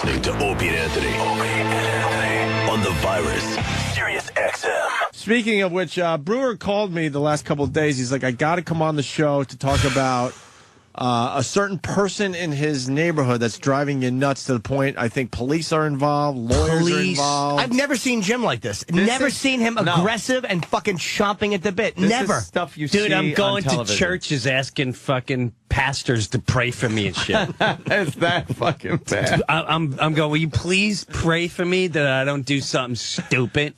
listening to Opie and Anthony. On the virus, Sirius XM. Speaking of which, Breuer called me the last couple of days. He's like, I got to come on the show to talk about a certain person in his neighborhood that's driving you nuts to the point I think police are involved, lawyers are involved. I've never seen Jim like this. Never seen him aggressive and fucking chomping at the bit. Never. Is stuff you see Dude, I'm going on to churches asking fucking pastors to pray for me and shit. Is that fucking bad? I'm going, will you please pray for me that I don't do something stupid?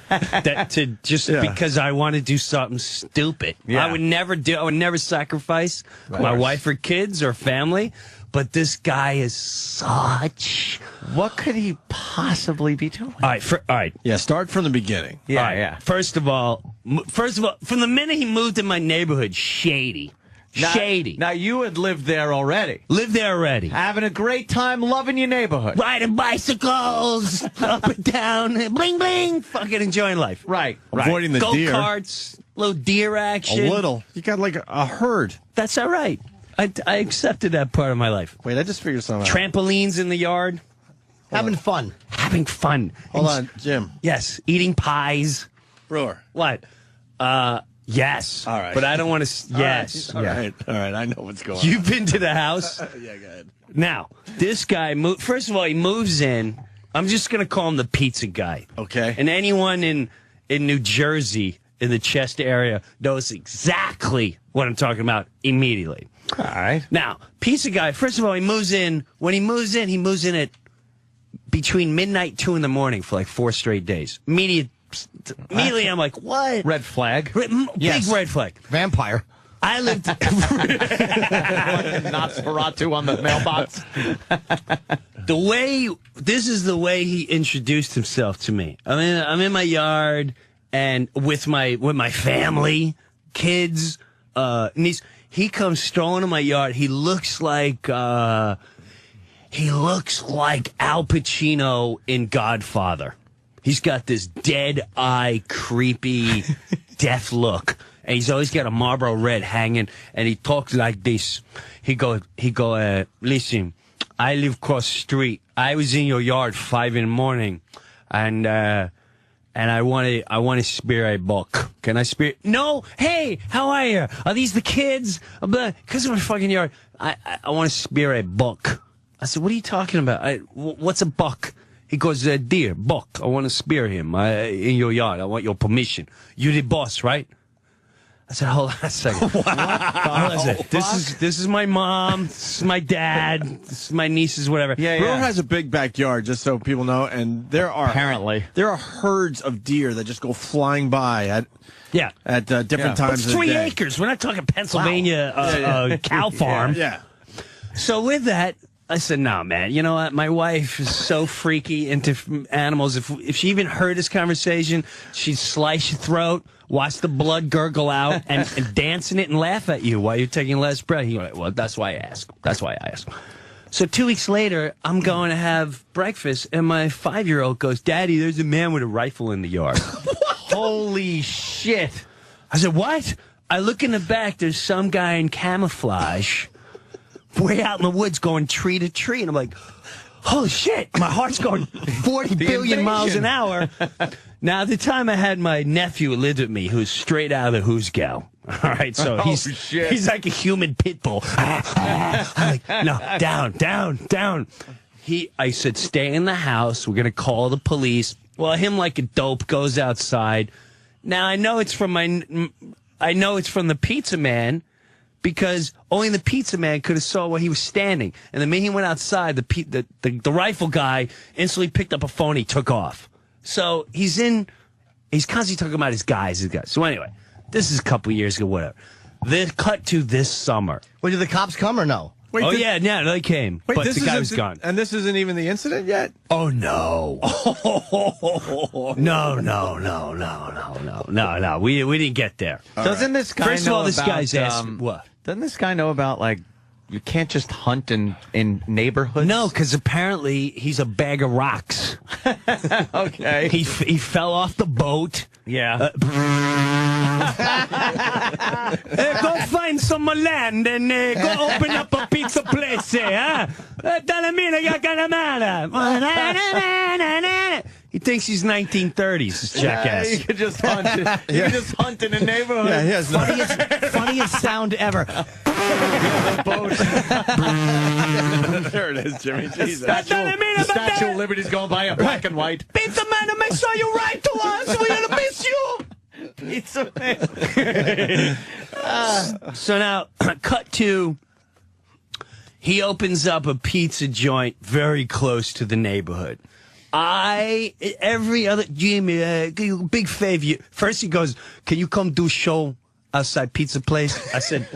Because I want to do something stupid. Yeah. I would never sacrifice my wife or kids or family. But this guy is such. What could he possibly be doing? All right. Yeah, start from the beginning. Yeah, yeah. First of all, from the minute he moved in my neighborhood, shady. Shady. Now, you had lived there already. Lived there already. Having a great time, loving your neighborhood. Riding bicycles, up and down, bling, bling, fucking enjoying life. Right. Avoiding the deer. Go-karts, little deer action. A little. You got like a herd. That's all right. I accepted that part of my life. Wait, I just figured something out. Trampolines in the yard. Having fun. Having fun. Hold on, Jim. Yes. Eating pies. Breuer. What? Yes. All right. But I don't want to. Yes. All right. I know what's going on. You've been to the house? Yeah, go ahead. Now, this guy, first of all, he moves in. I'm just going to call him the pizza guy. Okay. And anyone in New Jersey, in the Chester area, knows exactly what I'm talking about immediately. All right. Now, pizza guy, first of all, he moves in. When he moves in at between midnight, 2 in the morning for like 4 straight days. Immediately, I'm like, what? Red flag. Big red flag. Vampire. I lived... Nosferatu on the mailbox. This is the way he introduced himself to me. I'm in my yard and with my family, kids, niece. He comes strolling in my yard. He looks like Al Pacino in Godfather. He's got this dead eye, creepy, death look. And he's always got a Marlboro Red hanging, and he talks like this. He go, listen, I live across the street. I was in your yard 5 in the morning, and I want to spear a buck. Can I spear? No. Hey, how are you? Are these the kids? Because of my fucking yard, I want to spear a buck. I said, what are you talking about? What's a buck? He goes, deer, buck. I want to spear him in your yard. I want your permission. You the boss, right? I said, hold on a second. Hold on a second. This is my mom. This is my dad. This is my nieces, whatever. Yeah, Breuer has a big backyard, just so people know, and there are herds of deer that just go flying by at different times. It's 3 acres. We're not talking Pennsylvania cow farm. Yeah. So with that, I said, no, man, you know what? My wife is so freaky into animals. If she even heard this conversation, she'd slice your throat, watch the blood gurgle out, and dance in it and laugh at you while you're taking last breath. He went, well, that's why I ask. That's why I ask. So 2 weeks later, I'm going to have breakfast, and my 5-year-old goes, Daddy, there's a man with a rifle in the yard. Holy shit. I said, what? I look in the back, there's some guy in camouflage way out in the woods going tree to tree. And I'm like, holy shit, my heart's going 40 billion miles an hour. Now, at the time I had my nephew who lived with me, who's straight out of the Who's Gal. All right, so he's like a human pit bull. I'm like, no, down. I said, stay in the house. We're going to call the police. Well, him like a dope goes outside. Now, I know it's from the pizza man, because only the pizza man could have saw where he was standing. And the minute he went outside, the rifle guy instantly picked up a phone. He took off. So he's constantly talking about his guys. So anyway, this is a couple years ago, whatever. Then cut to this summer. Well, did the cops come or no? Wait, yeah, they came. Wait, but the guy was gone. And this isn't even the incident yet? Oh, no. No. We didn't get there. Doesn't this guy First of know all, this about, guy's asking, what? Doesn't this guy know about, like, you can't just hunt in neighborhoods? No, because apparently he's a bag of rocks. Okay. He fell off the boat. Yeah. Go find some land and go open up a pizza place, huh? He thinks he's 1930s, this jackass. You could just hunt. You could just hunt in the neighborhood. Yeah, he has no. Funniest sound ever. There it is, Jimmy. Jesus. The Statue of Liberty's going by in black and white. Pizza man, make sure you write to us. We're gonna miss you. Pizza man. So now, cut to. He opens up a pizza joint very close to the neighborhood. Every other Jimmy, big favor. First he goes, "Can you come do show outside pizza place?" I said,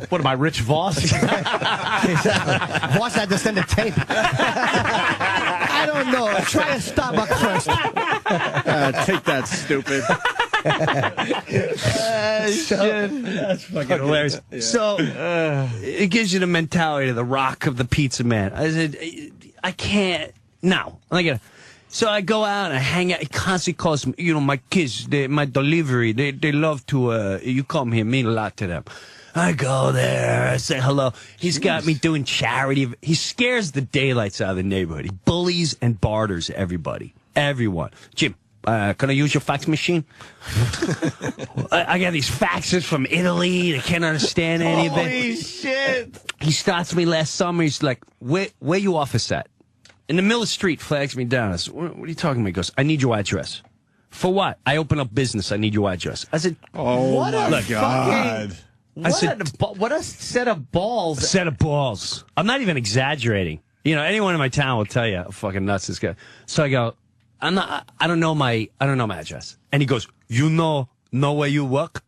What am I, Rich Voss? Voss had to send a tape. I don't know. Try a Starbucks first. Take that, stupid. That's fucking hilarious. Yeah. So it gives you the mentality of the Rock of the pizza man. I said, I can't. No, I get it. So I go out and I hang out. He constantly calls me, my kids, my delivery. They love to. You come here, mean a lot to them. I go there. I say hello. He's got me doing charity. He scares the daylights out of the neighborhood. He bullies and barters everybody, everyone. Jim. Can I use your fax machine? I got these faxes from Italy. They can't understand any of it. Holy shit. He starts me last summer. He's like, where you office at? In the middle of the street, flags me down. I said, what are you talking about? He goes, I need your address. For what? I open up business. I need your address. I said, Oh, my God. What a set of balls. Set of balls. I'm not even exaggerating. Anyone in my town will tell you how fucking nuts this guy. So I go, I don't know my address. And he goes, you know where you work?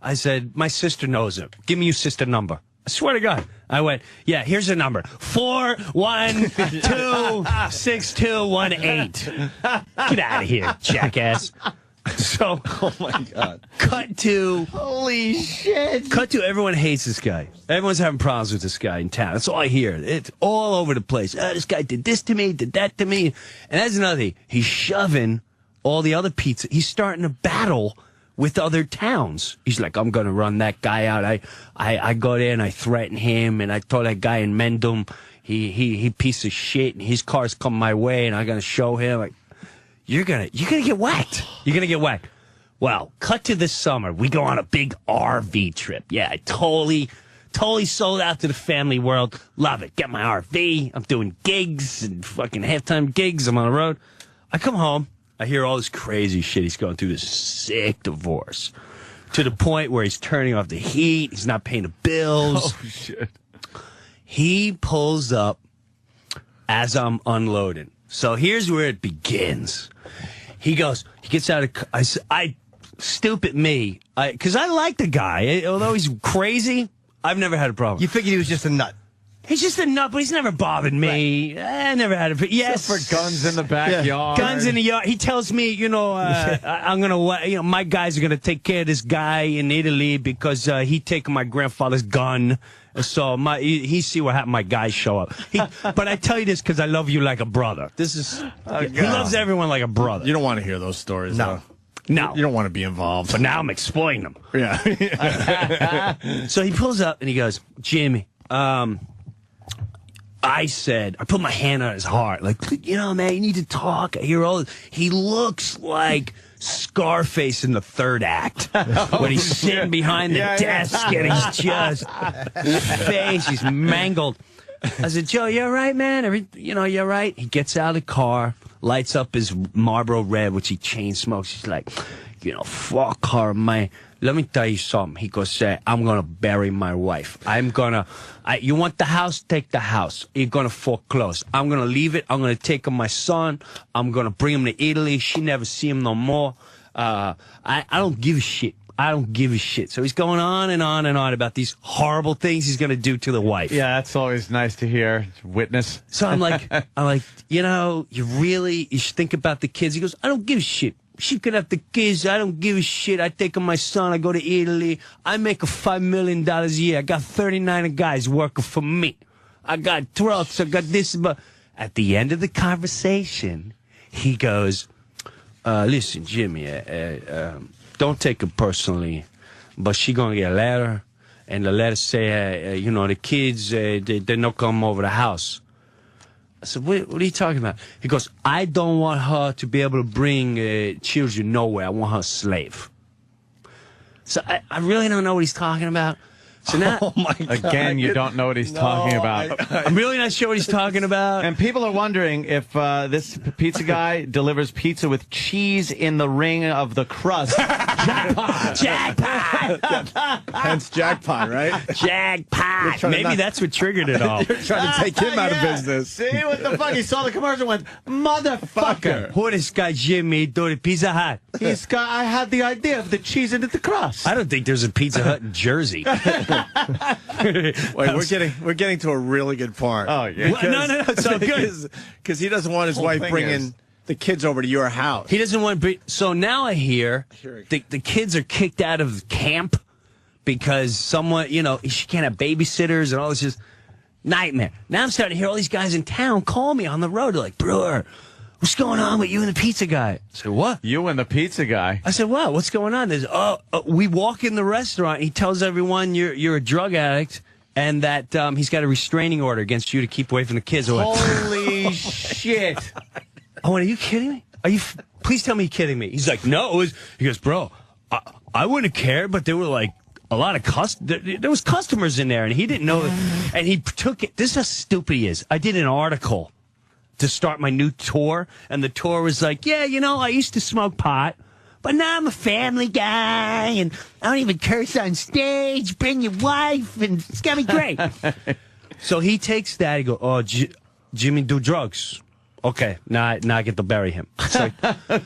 I said, my sister knows him. Give me your sister number. I swear to God. I went, yeah, here's the number. 4126218. Get out of here, jackass. So, Oh, my God. cut to Holy shit. Cut to everyone hates this guy. Everyone's having problems with this guy in town. That's all I hear. It's all over the place. This guy did this to me, did that to me. And that's another thing. He's shoving all the other pizza. He's starting a battle with other towns. He's like, I'm going to run that guy out. I go there and I threaten him. And I told that guy in Mendham, he piece of shit. And his car's come my way and I'm going to show him. Like, you're gonna get whacked. You're gonna get whacked. Well, cut to this summer. We go on a big RV trip. Yeah, I totally sold out to the family world. Love it. Get my RV. I'm doing gigs and fucking halftime gigs. I'm on the road. I come home. I hear all this crazy shit. He's going through this sick divorce to the point where he's turning off the heat. He's not paying the bills. Oh, shit. He pulls up as I'm unloading. So here's where it begins. He gets out of, stupid me, because I like the guy. Although he's crazy, I've never had a problem. You figured he was just a nut. He's just a nut, but he's never bothered me. Right. I never had a, yes. Except for guns in the backyard. Guns in the yard. He tells me, I'm going to, my guys are going to take care of this guy in Italy because he took my grandfather's gun. So he see what happened. My guys show up. But I tell you this because I love you like a brother. This is he loves everyone like a brother. You don't want to hear those stories, No. though. No. You don't want to be involved. But now I'm exploiting them. Yeah. So he pulls up and he goes, Jimmy, I put my hand on his heart, like, man, you need to talk. I hear all this. He looks like Scarface in the third act when he's sitting behind the desk and he's just, his face, he's mangled. I said, Joe, you all right, man? You all right? He gets out of the car, lights up his Marlboro Red, which he chain smokes. He's like, fuck her, man. Let me tell you something. He goes, I'm going to bury my wife. You want the house? Take the house. You're going to foreclose. I'm going to leave it. I'm going to take my son. I'm going to bring him to Italy. She never see him no more. I don't give a shit. I don't give a shit. So he's going on and on and on about these horrible things he's going to do to the wife. Yeah, that's always nice to hear. Witness. So I'm like, you should think about the kids. He goes, I don't give a shit. She could have the kids. I don't give a shit. I take my son. I go to Italy. I make $5 million a year. I got 39 guys working for me. I got trucks. I got this. But at the end of the conversation, he goes, listen, Jimmy, don't take it personally, but she gonna get a letter, and the letter say, you know, the kids, they're not come over the house. I said, what are you talking about? He goes, I don't want her to be able to bring children nowhere. I want her a slave. So I really don't know what he's talking about. So now, Oh my God. Again, you don't know what he's talking about. I'm really not sure what he's talking about. And people are wondering if this pizza guy delivers pizza with cheese in the ring of the crust. Jackpot! Jackpot! Hence jackpot, right? Jackpot! to Maybe not- that's what triggered it all. You're trying to take him out of Yeah. business. See what the fuck? He saw the commercial and went, motherfucker. Who this guy Jimmy do the Pizza Hut? I had the idea of the cheese into the crust. I don't think there's a Pizza Hut in Jersey. Wait, we're getting to a really good part. Oh, yeah. No, it's so good. Because he doesn't want his Whole wife thing bringing is- the kids over to your house. He doesn't want to. So now I hear the kids are kicked out of camp because someone, you know, she can't have babysitters and all this just nightmare. Now I'm starting to hear all these guys in town call me on the road. They're like, Breuer, what's going on with you and the pizza guy? I said, what? You and the pizza guy. I said, what? What's going on? There's, we walk in the restaurant. He tells everyone you're a drug addict and that he's got a restraining order against you to keep away from the kids. I went, Holy shit. I went, are you kidding me? Please tell me you're kidding me. He's like, no. He goes, bro, I wouldn't care, but there were like a lot of there was customers in there, and he didn't know. And he took it. This is how stupid he is. I did an article to start my new tour, and the tour was like, yeah, you know, I used to smoke pot, but now I'm a family guy, and I don't even curse on stage. Bring your wife, and it's gonna be great. So he takes that. He goes, oh, Jimmy do drugs. Okay, now I get to bury him. It's like,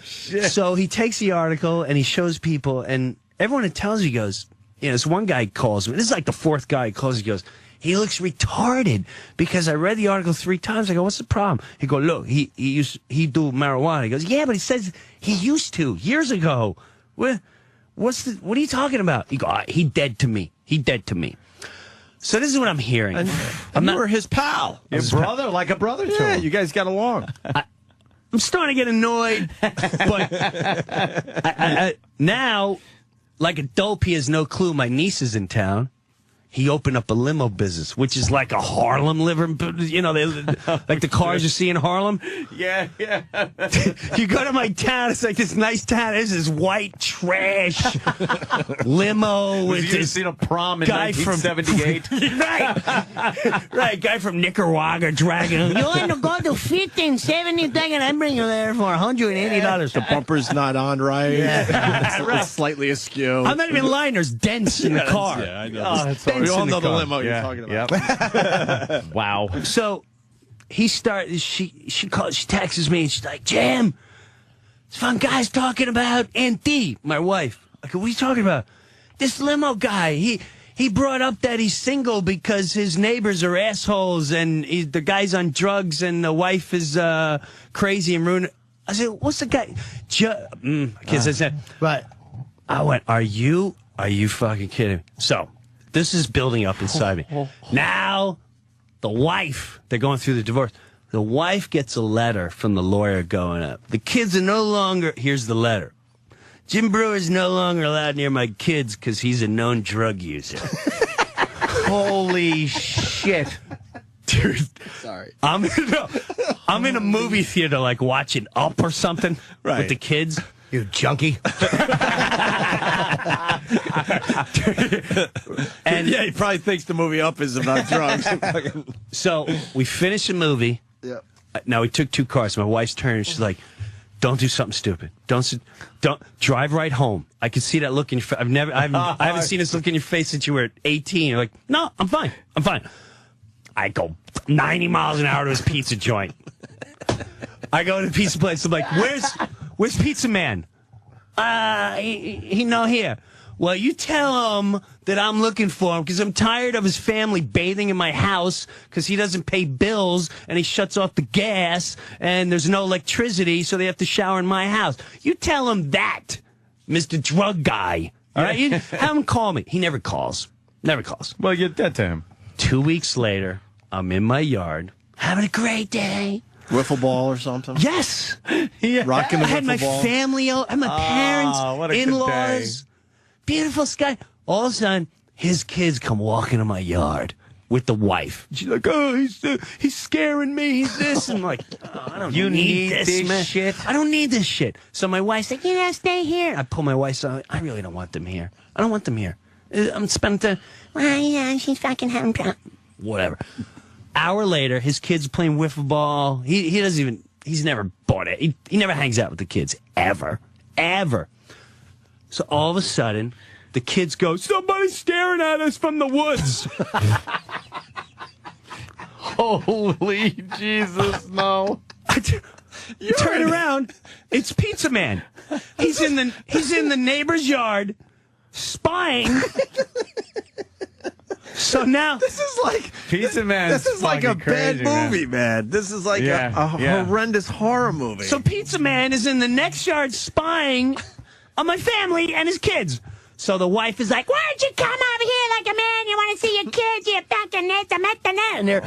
so he takes the article and he shows people, and everyone that tells you goes, you know, this one guy calls me. This is like the fourth guy he calls. He goes, he looks retarded because I read the article 3 times. I go, what's the problem? He go, look, he do marijuana. He goes, yeah, but he says he used to years ago. What are you talking about? He go, he dead to me. He dead to me. So this is what I'm hearing. And you were his pal. Your brother, like a brother to Yeah, him. you guys got along. I'm starting to get annoyed, but I, now, like a dope, he has no clue. My niece is in town. He opened up a limo business, which is like a Harlem liver, you know, like the cars you see in Harlem. Yeah. You go to my town, it's like this nice town. There's this white trash limo with You this seen a prom in guy from 1978? right, guy from Nicaragua dragging him. You want to go to 1570? I bring you there for $180. The bumper's not on right. Yeah. It's slightly askew. I'm not even lying. The's dents in the car. Yeah, I know. Oh, that's We all in the know the car. limo you're talking about. Yep. Wow. So he starts. She texts me and she's like, Jim, some guy's talking about Auntie, my wife. I go, what are you talking about? This limo guy. He brought up that he's single because his neighbors are assholes and the guy's on drugs and the wife is crazy and ruining. I said, what's the guy? I said, Right. I went, are you fucking kidding me? So this is building up inside me. Now, the wife, they're going through the divorce. The wife gets a letter from the lawyer going up. The kids are no longer, here's the letter. Jim Breuer is no longer allowed near my kids because he's a known drug user. Holy shit. Dude, Sorry. I'm in a movie theater like watching Up or something Right. with the kids. You junkie. And Yeah, he probably thinks the movie Up is about drugs. so we finished the movie. Yeah. Now we took 2 cars. My wife's turning. She's like, "Don't do something stupid. Don't drive right home." I can see that look in your face. I haven't seen this look in your face since you were 18. You're like, "No, I'm fine. I'm fine." I go 90 miles an hour to his pizza joint. I go to the pizza place. I'm like, "Where's Pizza Man?" He no here. Well, you tell him that I'm looking for him because I'm tired of his family bathing in my house because he doesn't pay bills and he shuts off the gas and there's no electricity, so they have to shower in my house. You tell him that, Mr. Drug Guy. All right? You have him call me. He never calls. Never calls. Well, you're dead to him. 2 weeks later, I'm in my yard having a great day. Wiffle ball or something? Yes. Yeah. Rocking the I had my wiffle ball. family, I had my parents, what a good in-laws, beautiful sky. All of a sudden, his kids come walking in my yard with the wife. She's like, oh, he's scaring me. He's this. And I'm like, oh, I don't need this, man. shit. I don't need this shit. So my wife's like, stay here. I pull my wife's out. I really don't want them here. I don't want them here. I'm spending time. Well, yeah, she's fucking having problems. Whatever. Hour later, his kid's playing wiffle ball. He doesn't even, he's never bought it. He never hangs out with the kids. Ever. So all of a sudden, the kids go, somebody's staring at us from the woods. Holy Jesus, no. You turn around, it's Pizza Man. He's in the neighbor's yard spying. So now This is like Pizza Man. This is like a bad movie, man. This is like a horrendous horror movie. So Pizza Man is in the next yard spying on my family and his kids. So the wife is like, why don't you come over here like a man? You want to see your kids? You fucking and they're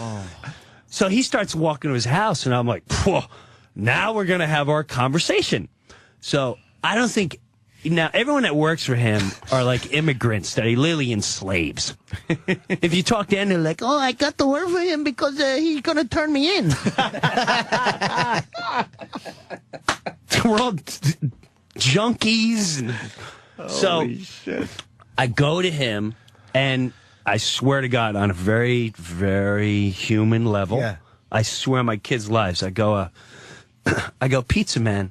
So he starts walking to his house, and I'm like, whoa, now we're going to have our conversation. So I don't think... Now, everyone that works for him are like immigrants that he literally enslaves. If you talk to them, they're like, oh, I got to work for him because he's going to turn me in. We're all junkies. And so shit. I go to him, and I swear to God, on a very, very human level, I swear on my kids' lives, I go, Pizza Man,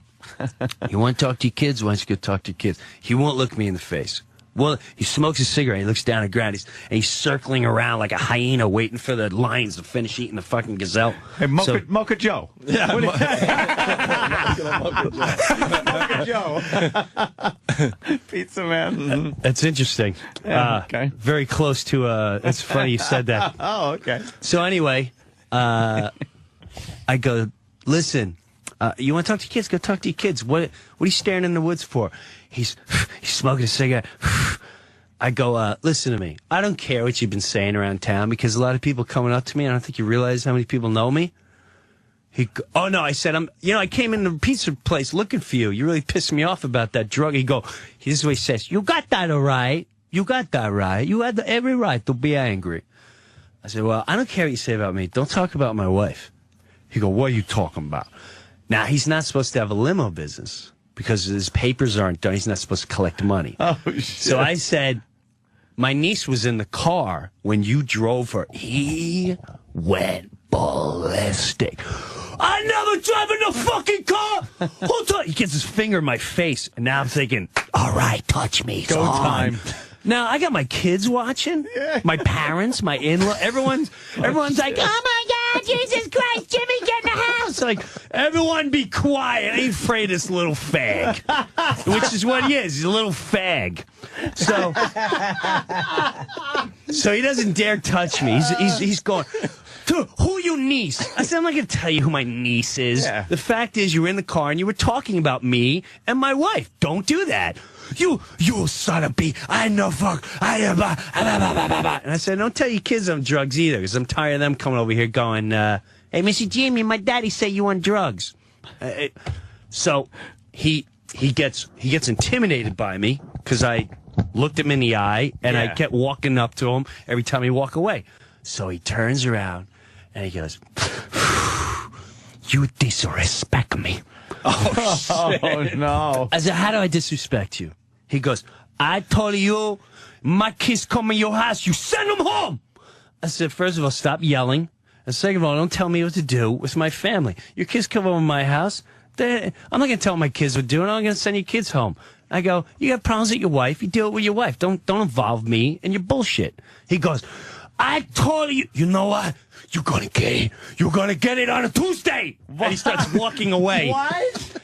you want to talk to your kids? Why don't you go talk to your kids? He won't look me in the face. Well, he smokes a cigarette. He looks down at the ground. He's circling around like a hyena waiting for the lions to finish eating the fucking gazelle. Hey, Mocha Joe. Yeah, Mocha Joe. Pizza Man. Mm-hmm. That's interesting. Okay. Very close to, it's funny you said that. Oh, okay. So anyway, I go, listen, you want to talk to your kids? Go talk to your kids. What are you staring in the woods for? He's smoking a cigarette. I go, listen to me. I don't care what you've been saying around town because a lot of people coming up to me. I don't think you realize how many people know me. Oh no, I said, I came in the pizza place looking for you. You really pissed me off about that drug. This is what he says. You got that all right. You got that right. You had every right to be angry. I said, well, I don't care what you say about me. Don't talk about my wife. He go, what are you talking about? Now, he's not supposed to have a limo business because his papers aren't done. He's not supposed to collect money. Oh, shit. So I said, my niece was in the car when you drove her. He went ballistic. I never drive in a fucking car. He gets his finger in my face, and now I'm thinking, all right, touch me. Go time. Now, I got my kids watching, my parents, my in-law, everyone's like, oh my God, Jesus Christ, Jimmy, get in the house. Like, everyone be quiet. I ain't afraid of this little fag. Which is what he is. He's a little fag. So he doesn't dare touch me. He's going, who your niece? I said, I'm not going to tell you who my niece is. Yeah. The fact is, you were in the car and you were talking about me and my wife. Don't do that. You son of a b! I know fuck. And I said, don't tell your kids I'm drugs either, because I'm tired of them coming over here going, hey, Mr. Jimmy, my daddy say you on drugs. So he gets intimidated by me because I looked him in the eye and I kept walking up to him every time he walked away. So he turns around and he goes, you disrespect me. Oh, shit. No. I said, how do I disrespect you? He goes, I told you, my kids come in your house, you send them home. I said, first of all, stop yelling. And second of all, don't tell me what to do with my family. Your kids come over to my house. I'm not going to tell my kids what to do, and I'm going to send your kids home. I go, you got problems with your wife, you deal with your wife. Don't involve me in your bullshit. He goes, I told you, you know what? You're gonna get it on a Tuesday. What? And he starts walking away. What?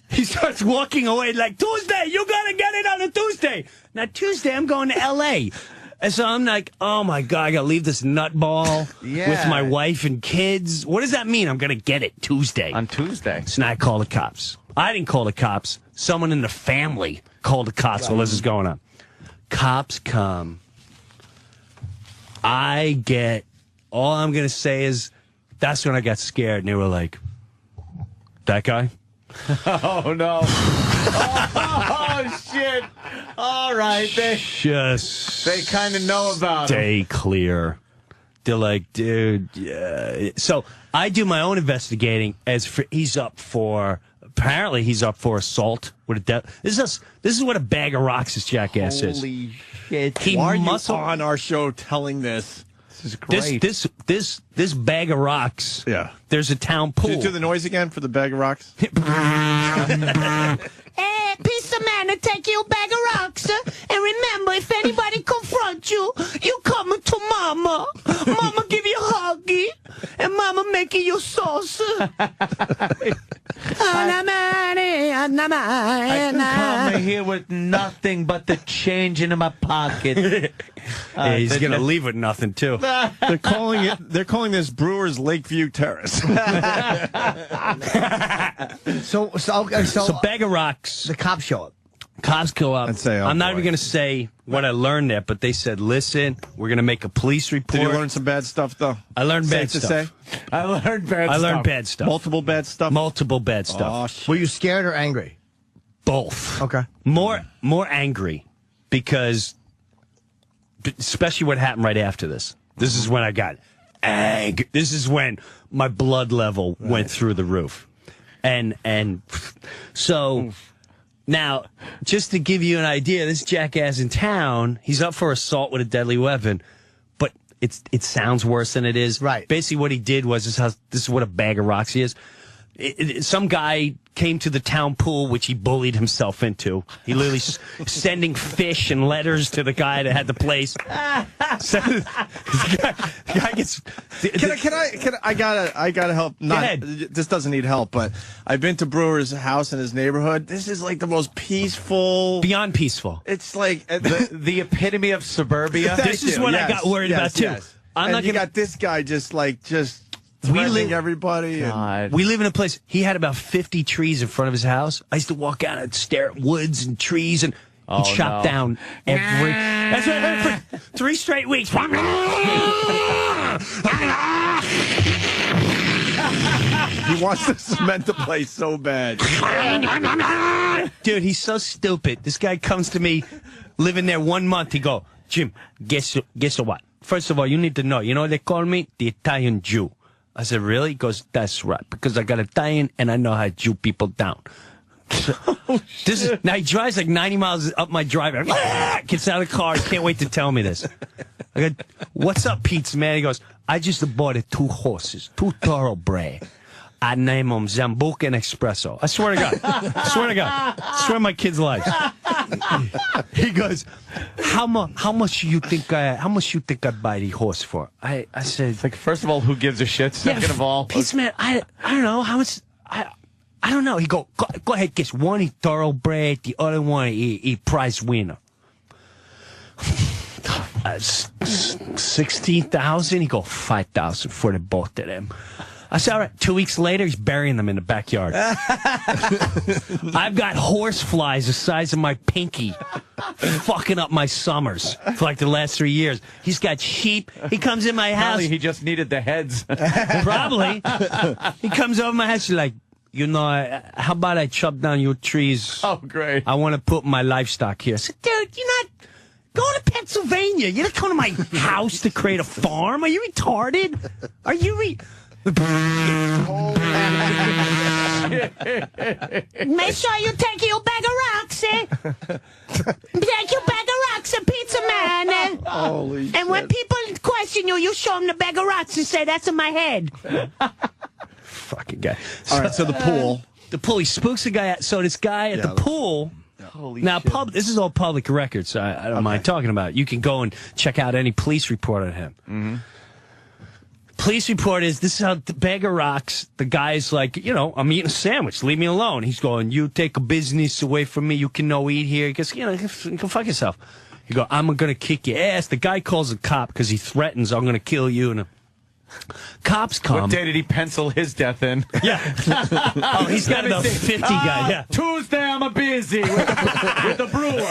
He starts walking away like, Tuesday, you gotta get it on a Tuesday. Now, Tuesday, I'm going to L.A. And so I'm like, oh, my God, I gotta leave this nutball with my wife and kids. What does that mean? I'm gonna get it Tuesday. On Tuesday. So now I call the cops. I didn't call the cops. Someone in the family called the cops while this is going on. Cops come. All I'm going to say is that's when I got scared. And they were like, That guy? Oh, no. Oh, shit. All right. Just They kind of know about him. stay clear. They're like, dude, yeah. So I do my own investigating apparently he's up for assault with a death. This is what a bag of rocks this jackass is. Holy shit. Why are you on our show telling this? This is great. This bag of rocks. Yeah. There's a town pool. Did you do the noise again for the bag of rocks? Hey, peace of man to take you a bag of rocks. And remember, if anybody confronts you, you coming to mama. Mama give you a huggy. And mama making you sauce. I come here with nothing but the change in my pocket. Yeah, he's going to leave with nothing, too. They're calling this Brewers Lakeview Terrace. So bag of rocks. the cops show up. Cops go up. And say, oh, I'm not boy. even going to say what I learned there, but they said, listen, we're going to make a police report. Did you learn some bad stuff, though? I learned bad Safe to stuff. say? I learned bad stuff. Multiple bad stuff? Multiple bad stuff. Oh, shit. Were you scared or angry? Both. Okay. More angry because, especially what happened right after this. This is when I got angry. This is when my blood level went through the roof. And so now, just to give you an idea, this jackass in town, he's up for assault with a deadly weapon, but it sounds worse than it is. Right. Basically, what he did was this is what a bag of rocks he is. Some guy came to the town pool, which he bullied himself into. He literally sending fish and letters to the guy that had the place. So, the guy gets. I gotta help. This doesn't need help, but I've been to Brewer's house in his neighborhood. This is like the most peaceful. Beyond peaceful. It's like The epitome of suburbia. This is what I got worried about too. I'm not you gonna. got this guy just threatening everybody. And, We live in a place. He had about 50 trees in front of his house. I used to walk out and stare at woods and trees, and he'd chop down every. That's what I heard for 3 straight weeks. he wants to cement the place so bad. Dude, he's so stupid. This guy comes to me, living there 1 month. He go, Jim, guess what? First of all, you need to know. You know what they call me? The Italian Jew. I said, really? He goes, that's right, because I got Italian and I know how to Jew people down. Now he drives like 90 miles up my driveway. Gets out of the car. Can't wait to tell me this. I go, what's up, Pizza Man? He goes, I just bought 2 horses, 2 thoroughbred. I name them Zambuca and Espresso. I swear to God. I swear to God. I swear my kids' lives. He goes, how much you think I buy the horse for? I said, Like, first of all, who gives a shit? Second of all, Pizza Man, I don't know how much. I don't know. He go ahead, guess. One he thoroughbred, the other one he prize winner. 16,000. He go 5,000 for the both of them. I said, all right. 2 weeks later, he's burying them in the backyard. I've got horse flies the size of my pinky fucking up my summers for like the last 3 years. He's got sheep. He comes in my house. probably he just needed the heads. Probably. He comes over my house. He's like, you know, how about I chop down your trees? Oh, great. I want to put my livestock here. I said, dude, you're not going to Pennsylvania. You're not coming to my house to create a farm. Are you retarded? Are you Make sure you take your bag of rocks, eh? Take your bag of rocks, Pizza Man. Holy shit. And when people question you, you show them the bag of rocks and say, that's in my head. fucking guy? All right, so the pool. The pool. He spooks the guy out. So this guy at the pool. Holy Now, shit. this is all public record, so I don't mind talking about it. You can go and check out any police report on him. Mm-hmm. Police report is, this is how the bag of rocks, the guy's like, you know, I'm eating a sandwich. Leave me alone. He's going, you take a business away from me. You can no eat here. He goes, you know, you can fuck yourself. He go, I'm going to kick your ass. The guy calls a cop because he threatens, I'm going to kill you. And cops come. What day did he pencil his death in? Yeah. Oh, he's got the 50 guy. Yeah. Tuesday, I'm busy with the brewer.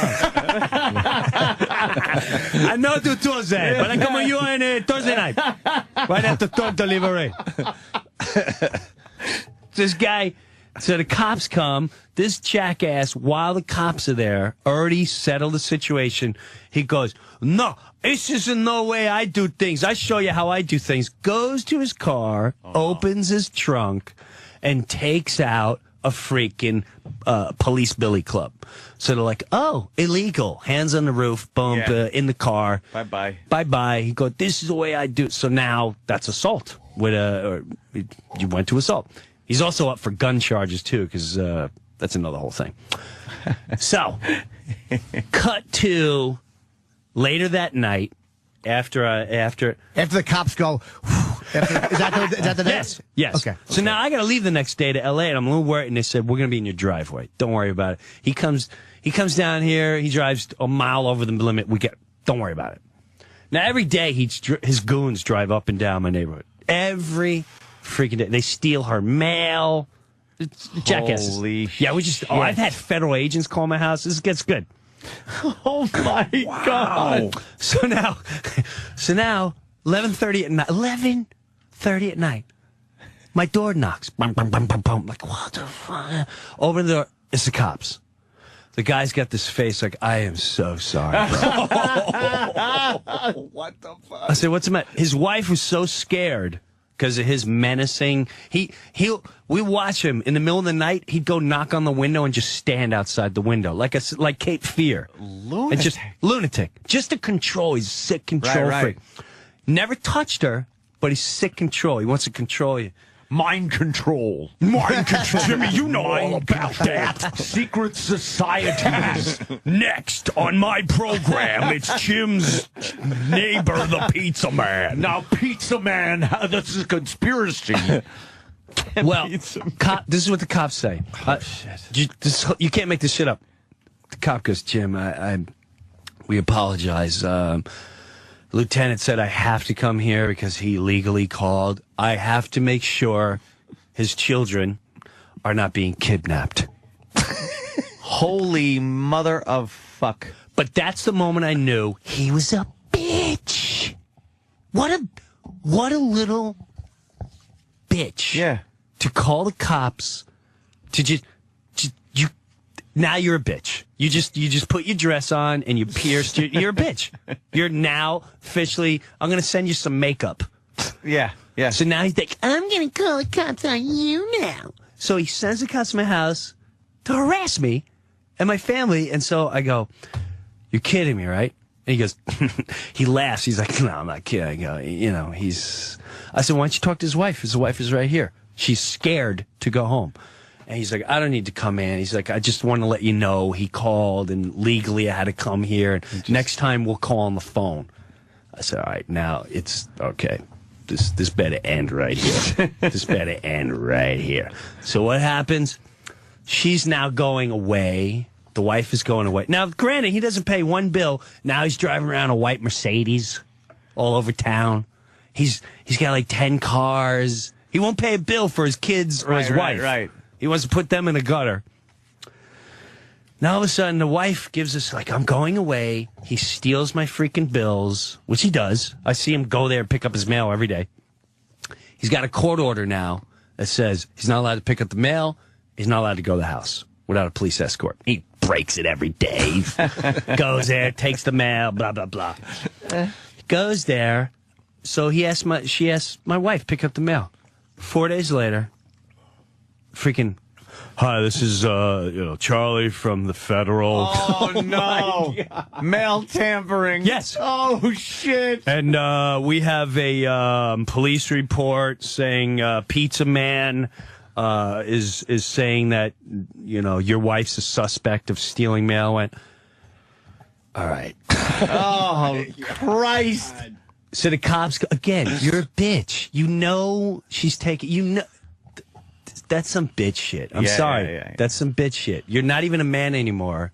I know do Tuesday, but I come on you on Thursday night. Right after third delivery. This guy So the cops come. This jackass, while the cops are there, already settled the situation. He goes, no, this isn't no way I do things. I show you how I do things. Goes to his car, opens his trunk, and takes out a freaking police billy club. So they're like, oh, illegal. Hands on the roof, boom, in the car. Bye-bye. Bye-bye. He goes, this is the way I do it. So now that's assault. You went to assault. He's also up for gun charges, too, because that's another whole thing. So, cut to later that night, after the cops go, is that the next? Yes. Okay. So now I got to leave the next day to L.A., and I'm a little worried, and they said, we're going to be in your driveway. Don't worry about it. He comes down here. He drives a mile over the limit. Don't worry about it. Now, every day, his goons drive up and down my neighborhood. Every freaking day. They steal her mail. It's jackasses. Holy shit. Yeah, I've had federal agents call my house. This gets good. Oh, my God. So now, 11:30 at night. 11:30 at night. My door knocks. Bum, bum, bum, bum, bum. Like, what the fuck? Open the door. It's the cops. The guy's got this face like, I am so sorry. What the fuck? I said, what's the matter? His wife was so scared because of his menacing. We watch him in the middle of the night. He'd go knock on the window and just stand outside the window like Cape Fear. Lunatic. And just lunatic. Just to control. He's a sick control freak. Never touched her, but he's sick control. He wants to control you. Mind control. Mind control. Jimmy, you know all about that. Secret societies. Next on my program, it's Jim's neighbor, the Pizza Man. Now, Pizza Man, this is a conspiracy. Well, this is what the cops say. You can't make this shit up. The cop goes, Jim, we apologize. Lieutenant said I have to come here because he legally called. I have to make sure his children are not being kidnapped. Holy mother of fuck. But that's the moment I knew he was a bitch. What a little bitch. Yeah. To call the cops to now you're a bitch. You just put your dress on and you pierced. You're a bitch. You're now officially. I'm gonna send you some makeup. Yeah. Yeah. So now he's like, I'm gonna call the cops on you now. So he sends the cops to my house to harass me and my family. And so I go, you're kidding me, right? And he goes, he laughs. He's like, no, I'm not kidding. I go, I said, why don't you talk to his wife? His wife is right here. She's scared to go home. And he's like, I don't need to come in. He's like, I just want to let you know he called and legally I had to come here. And next time we'll call on the phone. I said, all right, now it's okay. This better end right here. This better end right here. So what happens? She's now going away. The wife is going away. Now, granted, he doesn't pay one bill. Now he's driving around a white Mercedes all over town. He's got like 10 cars. He won't pay a bill for his kids or his wife. Right. He wants to put them in a gutter. Now, all of a sudden, the wife gives us, like, I'm going away. He steals my freaking bills, which he does. I see him go there and pick up his mail every day. He's got a court order now that says he's not allowed to pick up the mail. He's not allowed to go to the house without a police escort. He breaks it every day. Goes there, takes the mail, blah, blah, blah. Goes there. So she asks my wife to pick up the mail. 4 days later, freaking, hi, this is Charlie from the federal. Oh, no. Mail tampering. Yes. Oh, shit. And we have a police report saying Pizza Man is saying that, your wife's a suspect of stealing mail. Went, all right. Oh, Christ. So the cops, again, you're a bitch. She's taking, that's some bitch shit. I'm sorry. Yeah. That's some bitch shit. You're not even a man anymore.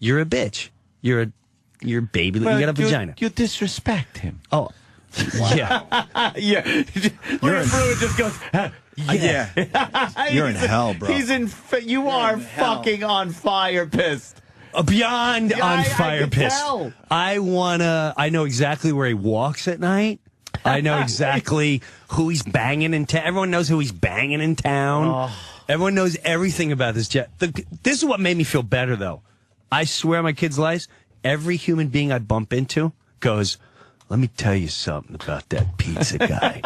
You're a bitch. You're a baby. You got a vagina. You disrespect him. Oh, yeah. Yeah. Breuer just goes, Yeah. You're in hell, bro. You are fucking on fire pissed. Beyond on fire can pissed. tell. I know exactly where he walks at night. I know exactly who he's banging in town. Everyone knows who he's banging in town. Everyone knows everything about this jet. This is what made me feel better, though. I swear on my kids' lives, every human being I bump into goes, let me tell you something about that pizza guy.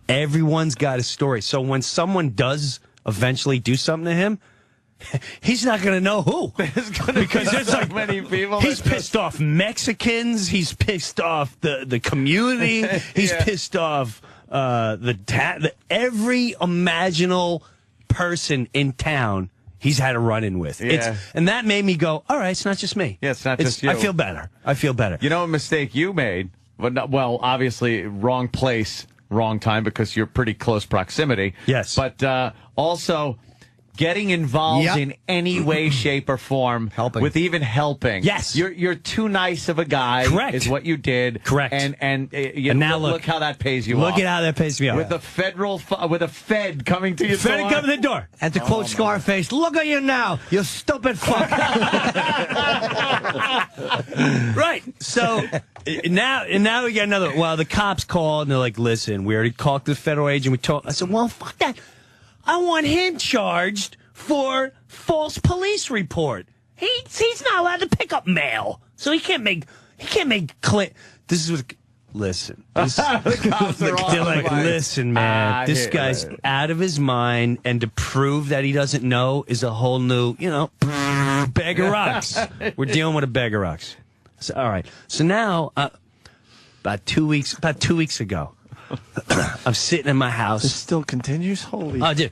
Everyone's got a story. So when someone does eventually do something to him, he's not going to know who. Because there's like many people. He's pissed off Mexicans. He's pissed off the community. He's pissed off every imaginable person in town he's had a run-in with. Yeah. And that made me go, all right, it's not just me. Yeah, it's not just you. I feel better. You know what mistake you made? Well, obviously, wrong place, wrong time, because you're pretty close proximity. Yes. But also getting involved in any way, shape, or form. With even helping. Yes. You're too nice of a guy. Correct. Is what you did. Correct. And now look how that pays you Look off. at how that pays me off. With a Fed coming to your Fed door. coming to the door. And to quote Scarface, look at you now, you stupid fuck. Right. So now we get another. Well, the cops called and they're like, listen, we already called the federal agent. We told. I said, well, fuck that. I want him charged for false police report. He's not allowed to pick up mail, so he can't make This is what. Listen, The cops are all they're like, like, listen, man, this guy's out of his mind, and to prove that he doesn't know is a whole new, bag of rocks. We're dealing with a bag of rocks. So, all right. So now, about 2 weeks ago, I'm sitting in my house. This still continues? Holy. Oh, dude.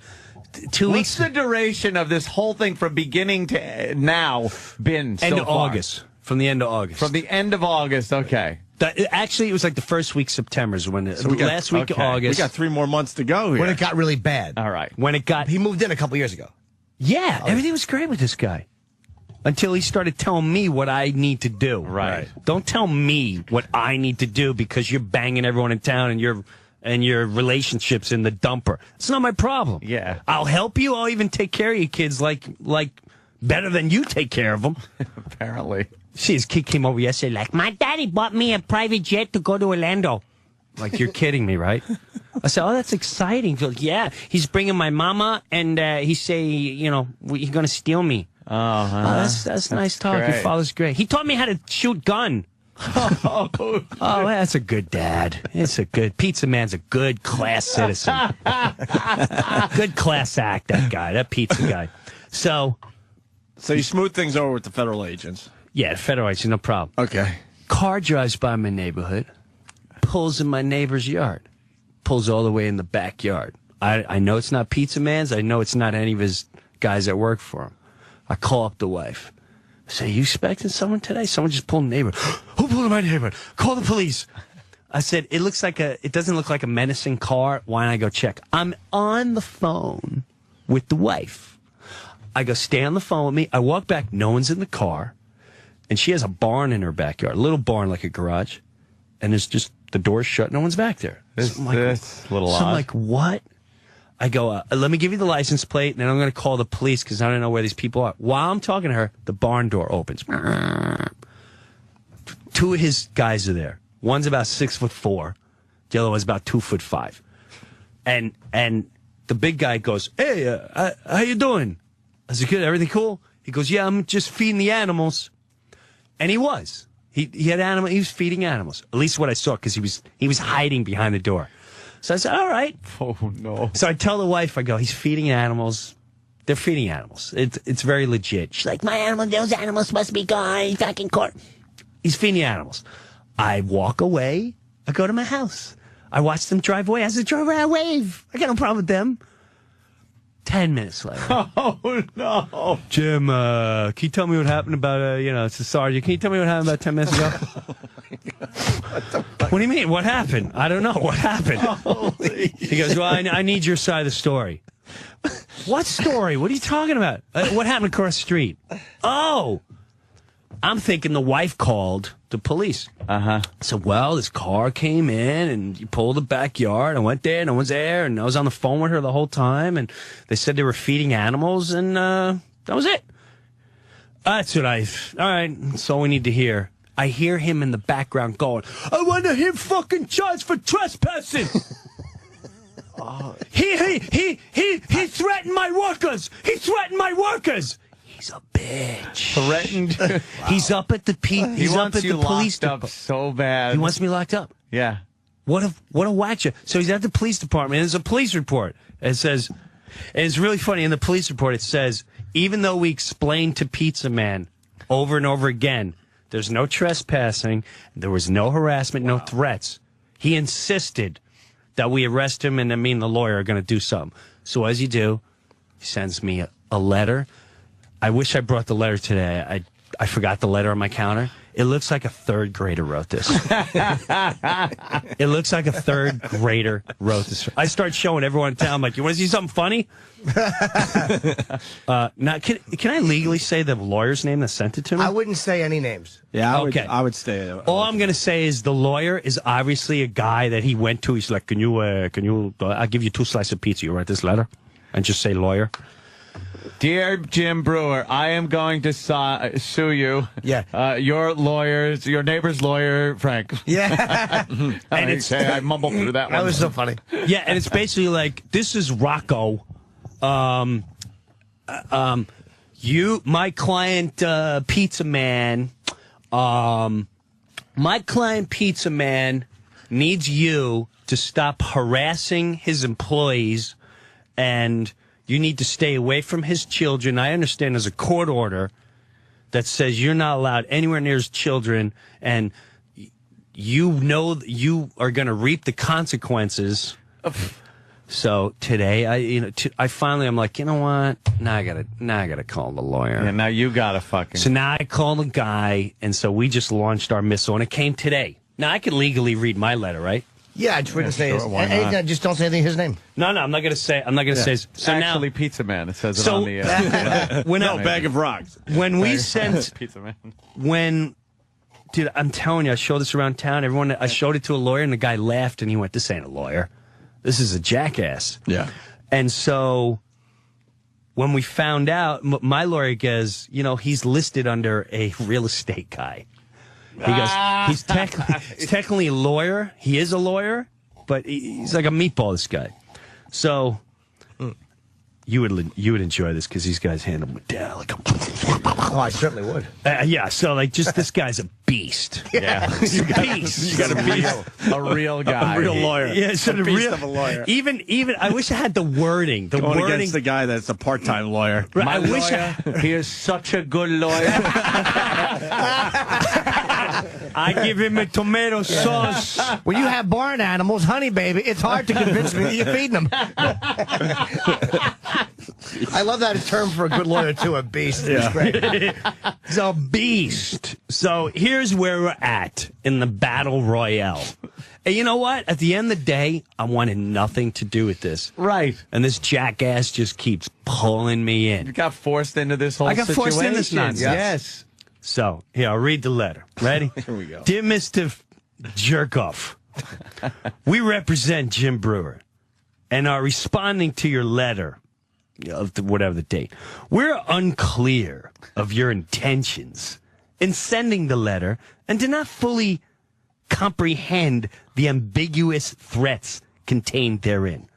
2 weeks. What's the duration of this whole thing from beginning to now been so End of far? August. From the end of August. From the end of August, okay. Actually, it was like the first week of September is when last week of okay. August. We got 3 more months to go here. When it got really bad. All right. When it got. He moved in a couple years ago. Yeah, everything was great with this guy. Until he started telling me what I need to do. Right. Don't tell me what I need to do because you're banging everyone in town and your relationships in the dumper. It's not my problem. Yeah. I'll help you. I'll even take care of your kids like better than you take care of them. Apparently. See, his kid came over yesterday like, my daddy bought me a private jet to go to Orlando. Like, you're kidding me, right? I said, oh, that's exciting. He goes, yeah, he's bringing my mama, and he say, he's going to steal me. Oh, that's nice talk. great. Your father's great. He taught me how to shoot gun. Oh, that's a good dad. It's a good pizza man's a good class citizen. Good class act, that guy, that pizza guy. So you smooth things over with the federal agents. yeah, federal agent, no problem. Okay. Car drives by my neighborhood, pulls in my neighbor's yard, pulls all the way in the backyard. I know it's not pizza man's. I know it's not any of his guys that work for him. I call up the wife. I say, you expecting someone today? Someone just pulled in the neighborhood. Who pulled in my neighborhood? Call the police. I said, it doesn't look like a menacing car. Why don't I go check? I'm on the phone with the wife. I go, stay on the phone with me. I walk back. No one's in the car. And she has a barn in her backyard, a little barn like a garage. And it's just, the door's shut. No one's back there. This I'm like, little odd. I'm like, what? I go, let me give you the license plate, and then I'm going to call the police because I don't know where these people are. While I'm talking to her, the barn door opens. 2 of his guys are there. One's about 6'4". The other one's about 2'5". And the big guy goes, hey, how you doing? I said, good, everything cool? He goes, yeah, I'm just feeding the animals. And he was. He had animals. He was feeding animals. At least what I saw, because he was hiding behind the door. So I said, all right. Oh, no. So I tell the wife, I go, he's feeding animals. They're feeding animals. It's very legit. She's like, those animals must be gone. He's back in court. He's feeding animals. I walk away. I go to my house. I watch them drive away. As they drive away, I wave. I got no problem with them. 10 minutes later. Oh, no. Jim, can you tell me what happened about, it's a sergeant. Can you tell me what happened about 10 minutes ago? What do you mean? What happened? I don't know. What happened? He goes, well, I need your side of the story. What story? What are you talking about? What happened across the street? Oh, I'm thinking the wife called the police. Uh-huh. So, well, this car came in and you pulled the backyard. I went there, no one's there, and I was on the phone with her the whole time, and they said they were feeding animals, and that was it. That's what all right, that's all we need to hear. I hear him in the background going, I want him fucking charged for trespassing. He threatened my workers. He threatened my workers. He's a bitch. Threatened. He's up at the He's up at the police department so bad. He wants me locked up. Yeah. What a whack job. So he's at the police department. There's a police report. It says, and it's really funny. In the police report, it says, even though we explained to Pizza Man over and over again, there's no trespassing, there was no harassment, no threats. He insisted that we arrest him, and then me and the lawyer are going to do something. So as you do, he sends me a letter. I wish I brought the letter today. I forgot the letter on my counter. It looks like a third grader wrote this. It looks like a third grader wrote this. I start showing everyone in town, I'm like, you want to see something funny? Now, can I legally say the lawyer's name that sent it to me? I wouldn't say any names. Yeah, Okay. I would stay. All I'm going to say is the lawyer is obviously a guy that he went to. He's like, can you, I'll give you 2 slices of pizza. You write this letter? And just say lawyer. Dear Jim Breuer, I am going to sue you. Yeah. Your neighbor's lawyer, Frank. Yeah. I mumbled through that one. That was so funny. Yeah, and it's basically like, this is Rocco. My client, Pizza Man, my client, Pizza Man, needs you to stop harassing his employees, and you need to stay away from his children. I understand there's a court order that says you're not allowed anywhere near his children, and you know you are going to reap the consequences. So today, I'm like, you know what? Now I gotta call the lawyer. Yeah, now you gotta fucking. So now I call the guy, and so we just launched our missile, and it came today. Now I can legally read my letter, right? Yeah, I just wouldn't say his why not? just don't say anything his name. No, I'm not gonna say. say. So Actually, now, Pizza Man. It says it on the. Bag of rocks. When we sent, Pizza Man. Dude, I'm telling you, I showed this around town. I showed it to a lawyer, and the guy laughed, and he went, "This ain't a lawyer. This is a jackass." Yeah. And so when we found out, my lawyer goes, he's listed under a real estate guy. He goes, he's technically a lawyer. He is a lawyer, but he's like a meatball, this guy. So you would enjoy this because these guys handle him down like a... Oh, I certainly would. Yeah, so this guy's a beast. Yeah. He's a beast. You got a real guy. A real lawyer. Yeah, so a beast of a lawyer. Even I wish I had the wording. Going against the guy that's a part-time lawyer. My lawyer, he is such a good lawyer. I give him a tomato sauce. When you have barn animals, honey, baby, it's hard to convince me that you're feeding them. I love that term for a good lawyer, too, a beast. Yeah. It's great. He's a beast. So here's where we're at in the battle royale. And you know what? At the end of the day, I wanted nothing to do with this. Right. And this jackass just keeps pulling me in. You got forced into this whole situation. I got forced into this nonsense. Yes. So, here, I'll read the letter. Ready? Here we go. Dear Mr. Jerkoff, we represent Jim Breuer and are responding to your letter of whatever the date. We're unclear of your intentions in sending the letter and do not fully comprehend the ambiguous threats contained therein.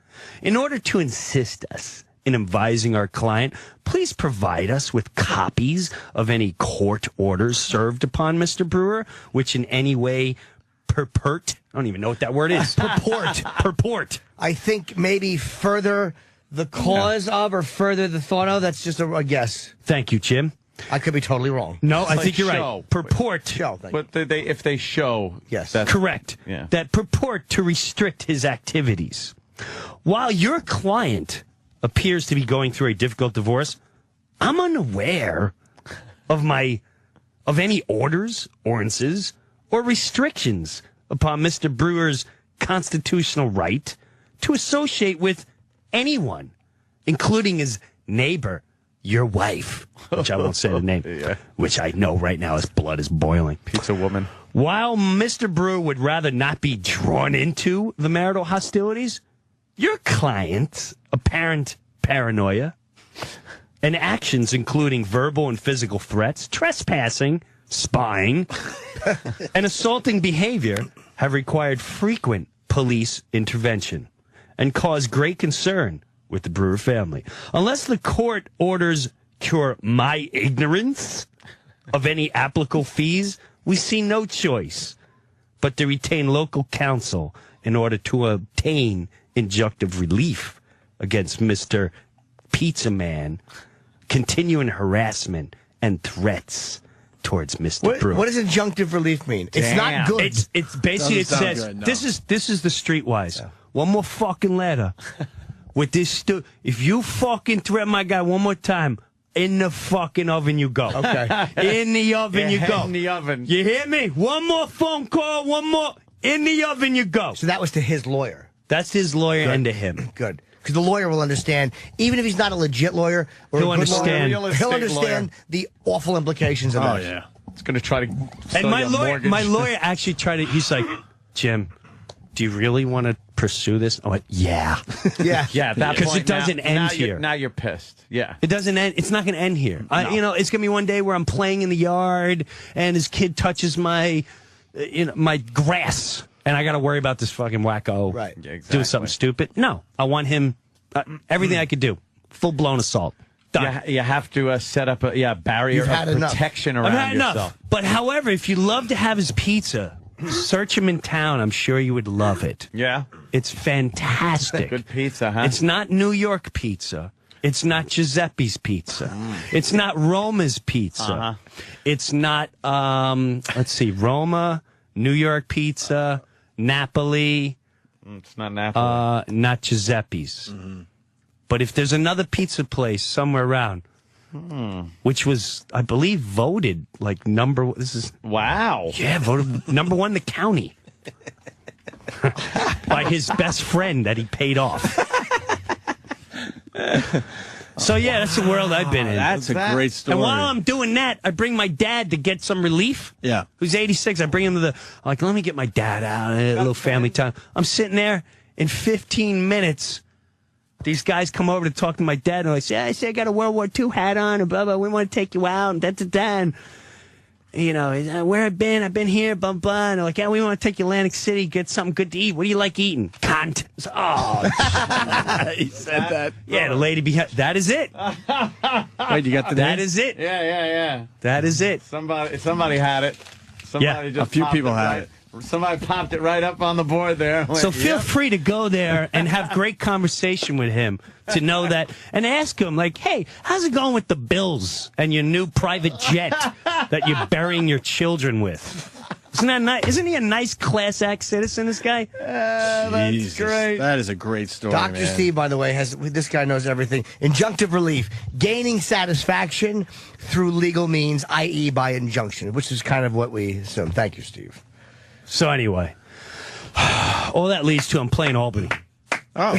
In order to assist us in advising our client, please provide us with copies of any court orders served upon Mr. Breuer, which in any way purport, I don't even know what that word is. Purport. I think maybe further the cause of or further the thought of, that's just a guess. Thank you, Jim. I could be totally wrong. No, I like think you're show. right. Purport. Show, thank you. But if they show, yes, that's correct. Yeah. That purport to restrict his activities. While your client appears to be going through a difficult divorce, I'm unaware of any orders, ordinances, or restrictions upon Mr. Breuer's constitutional right to associate with anyone, including his neighbor, your wife, which I won't say the name, which I know right now his blood is boiling. Pizza woman. While Mr. Breuer would rather not be drawn into the marital hostilities, your client's apparent paranoia and actions, including verbal and physical threats, trespassing, spying, and assaulting behavior, have required frequent police intervention. and cause great concern with the Breuer family. Unless the court orders cure my ignorance of any applicable fees, we see no choice but to retain local counsel in order to obtain injunctive relief against Mr. Pizza Man, continuing harassment and threats towards Mr. Breuer. What does injunctive relief mean? It's not good. It's basically, it Doesn't sound says, good, no. this is the streetwise. Yeah. One more fucking letter with this if you fucking threaten my guy one more time, in the fucking oven you go. Okay. In the oven you go. In the oven. You hear me? One more phone call, one more. In the oven you go. So that was to his lawyer. That's his lawyer and to him. Good. Because the lawyer will understand, even if he's not a legit lawyer or He'll a good understand. lawyer, he'll understand the awful implications of that. Oh, yeah. It's going to try to And my lawyer actually tried to, he's like, Jim, do you really want to pursue this? I went, yeah. Yeah. Yeah, at that Because point, it doesn't end now here. Now you're pissed. Yeah. It doesn't end. It's not going to end here. It's going to be one day where I'm playing in the yard and his kid touches my grass, and I got to worry about this fucking wacko Right. Yeah, exactly. doing something stupid. No, I want him. Everything I could do. Full blown assault. Done. You have to set up a barrier You've had of enough. protection I've around had yourself. enough. But however, if you love to have his pizza, search him in town. I'm sure you would love it. Yeah. It's fantastic. Good pizza, huh? It's not New York pizza. It's not Giuseppe's pizza. It's not Roma's pizza. Uh-huh. It's not, let's see, Roma, New York pizza, Napoli, It's not Napoli. not Giuseppe's. But if there's another pizza place somewhere around, which was, I believe, voted like Wow. voted number one in the county by his best friend that he paid off. So yeah, that's the world I've been in. That's a great story. And while I'm doing that, I bring my dad to get some relief. Yeah. Who's 86. I bring him to let me get my dad out, a little family time. I'm sitting there in 15 minutes. These guys come over to talk to my dad, and they're like, I say I got a World War II hat on, and blah, blah, we want to take you out, and da-da-da, and, where I've been here, blah, blah, and they're like, we want to take you to Atlantic City, get something good to eat. What do you like eating? Cunt. He said that. Yeah, the lady behind, that is it. Wait, you got the That name? is it. Yeah. That is it. Somebody had it. Somebody Yeah, a few people had it. Somebody popped it right up on the board there. So feel free to go there and have great conversation with him to know that, and ask him, like, hey, how's it going with the bills and your new private jet that you're burying your children with? Isn't that nice? Isn't he a nice Class Act citizen, this guy? Jesus, great. That is a great story, Dr. man. Steve, by the way, this guy knows everything. Injunctive relief, gaining satisfaction through legal means, i.e. by injunction, which is kind of what we assume. Thank you, Steve. So anyway, all that leads to I'm playing Albany. Oh.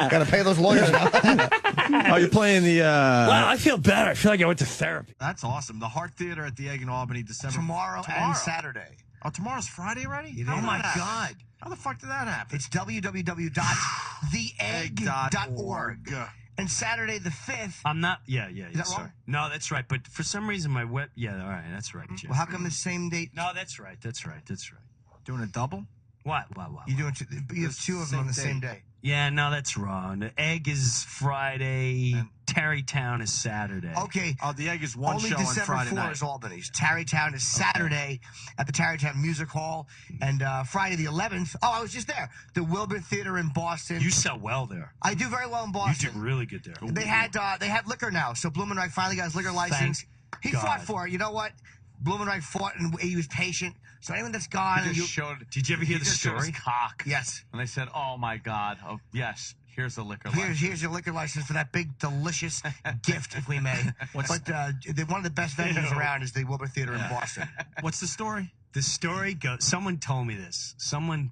Got to pay those lawyers now. Oh, you're playing the... Wow, I feel better. I feel like I went to therapy. That's awesome. The Heart Theater at the Egg in Albany, December. Tomorrow and Saturday. Oh, tomorrow's Friday already? Oh, my God. How the fuck did that happen? It's www.theegg.org. And Saturday the 5th. I'm not. Yeah. Is that wrong? No, that's right. But for some reason, my web. Yeah, all right. That's right, Jim. Well, how come the same date? No, that's right. That's right. Doing a double? What? You doing two, you have two of them on the same day. Yeah, no, that's wrong. The Egg is Friday. And Tarrytown is Saturday. Okay. Oh, the Egg is one Only show December on Friday 4 night. is Albany's. Tarrytown is Saturday at the Tarrytown Music Hall. And Friday the 11th. Oh, I was just there. The Wilbur Theater in Boston. You sell well there. I do very well in Boston. You do really good there. They have liquor now. So Blumenreich finally got his liquor license. He fought for it. You know what? Blumenreich fought and he was patient. So anyone that's gone, Did you ever hear the story? Cock. Yes. And they said, "Oh my God, yes, here's a liquor license." Here's your liquor license for that big, delicious gift, if we may. One of the best venues around is the Wilbur Theater in Boston. What's the story? The story goes. Someone told me this. Someone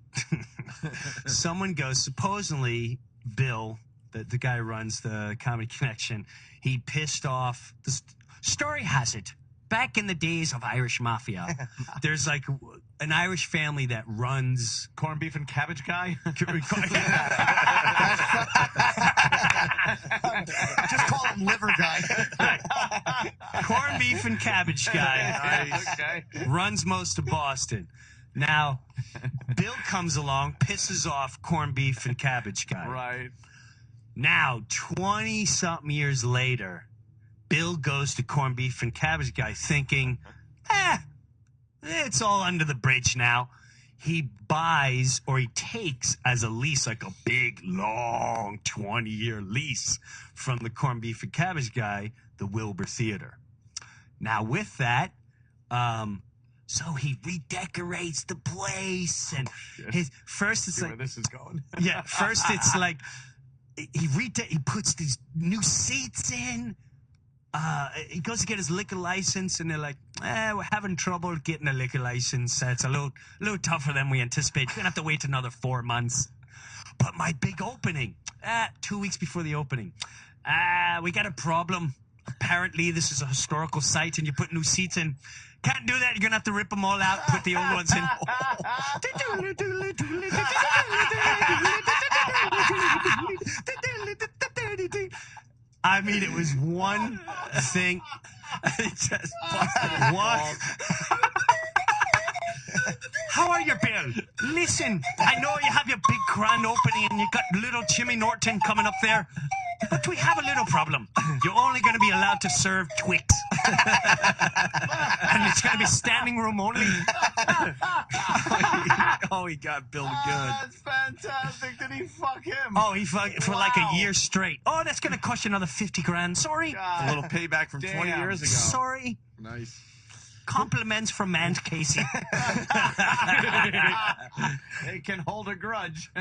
goes. Supposedly, Bill, the guy who runs the Comedy Connection, he pissed off. The story has it. Back in the days of Irish Mafia, there's like an Irish family that runs Corned beef and cabbage guy. Just call him Liver Guy. Corned beef and cabbage guy Okay. runs most of Boston. Now, Bill comes along, pisses off corned beef and cabbage guy. Right. Now, 20-something years later, Bill goes to corned beef and cabbage guy thinking, it's all under the bridge now. He buys or he takes as a lease, like a big, long 20-year lease from the corned beef and cabbage guy, the Wilbur Theater. Now, with that, so he redecorates the place, and first it's See like where this is going. yeah. First it's like he puts these new seats in. He goes to get his liquor license, and they're like, we're having trouble getting a liquor license. It's a little tougher than we anticipate. You're gonna have to wait another 4 months. But my big opening, 2 weeks before the opening, we got a problem. Apparently, this is a historical site, and you put new seats in. Can't do that. You're gonna have to rip them all out, put the old ones in. I mean, it was one thing. It just what? How are you, Bill? Listen, I know you have your big grand opening and you got little Jimmy Norton coming up there, but we have a little problem. You're only going to be allowed to serve Twix. And it's going to be standing room only. Oh, he got Bill good. That's fantastic. Did he fuck him? Oh, he fucked for like a year straight. Oh, that's going to cost you another 50 grand. Sorry. A little payback from 20 years ago. Sorry. Nice. Compliments from Aunt Casey. They can hold a grudge.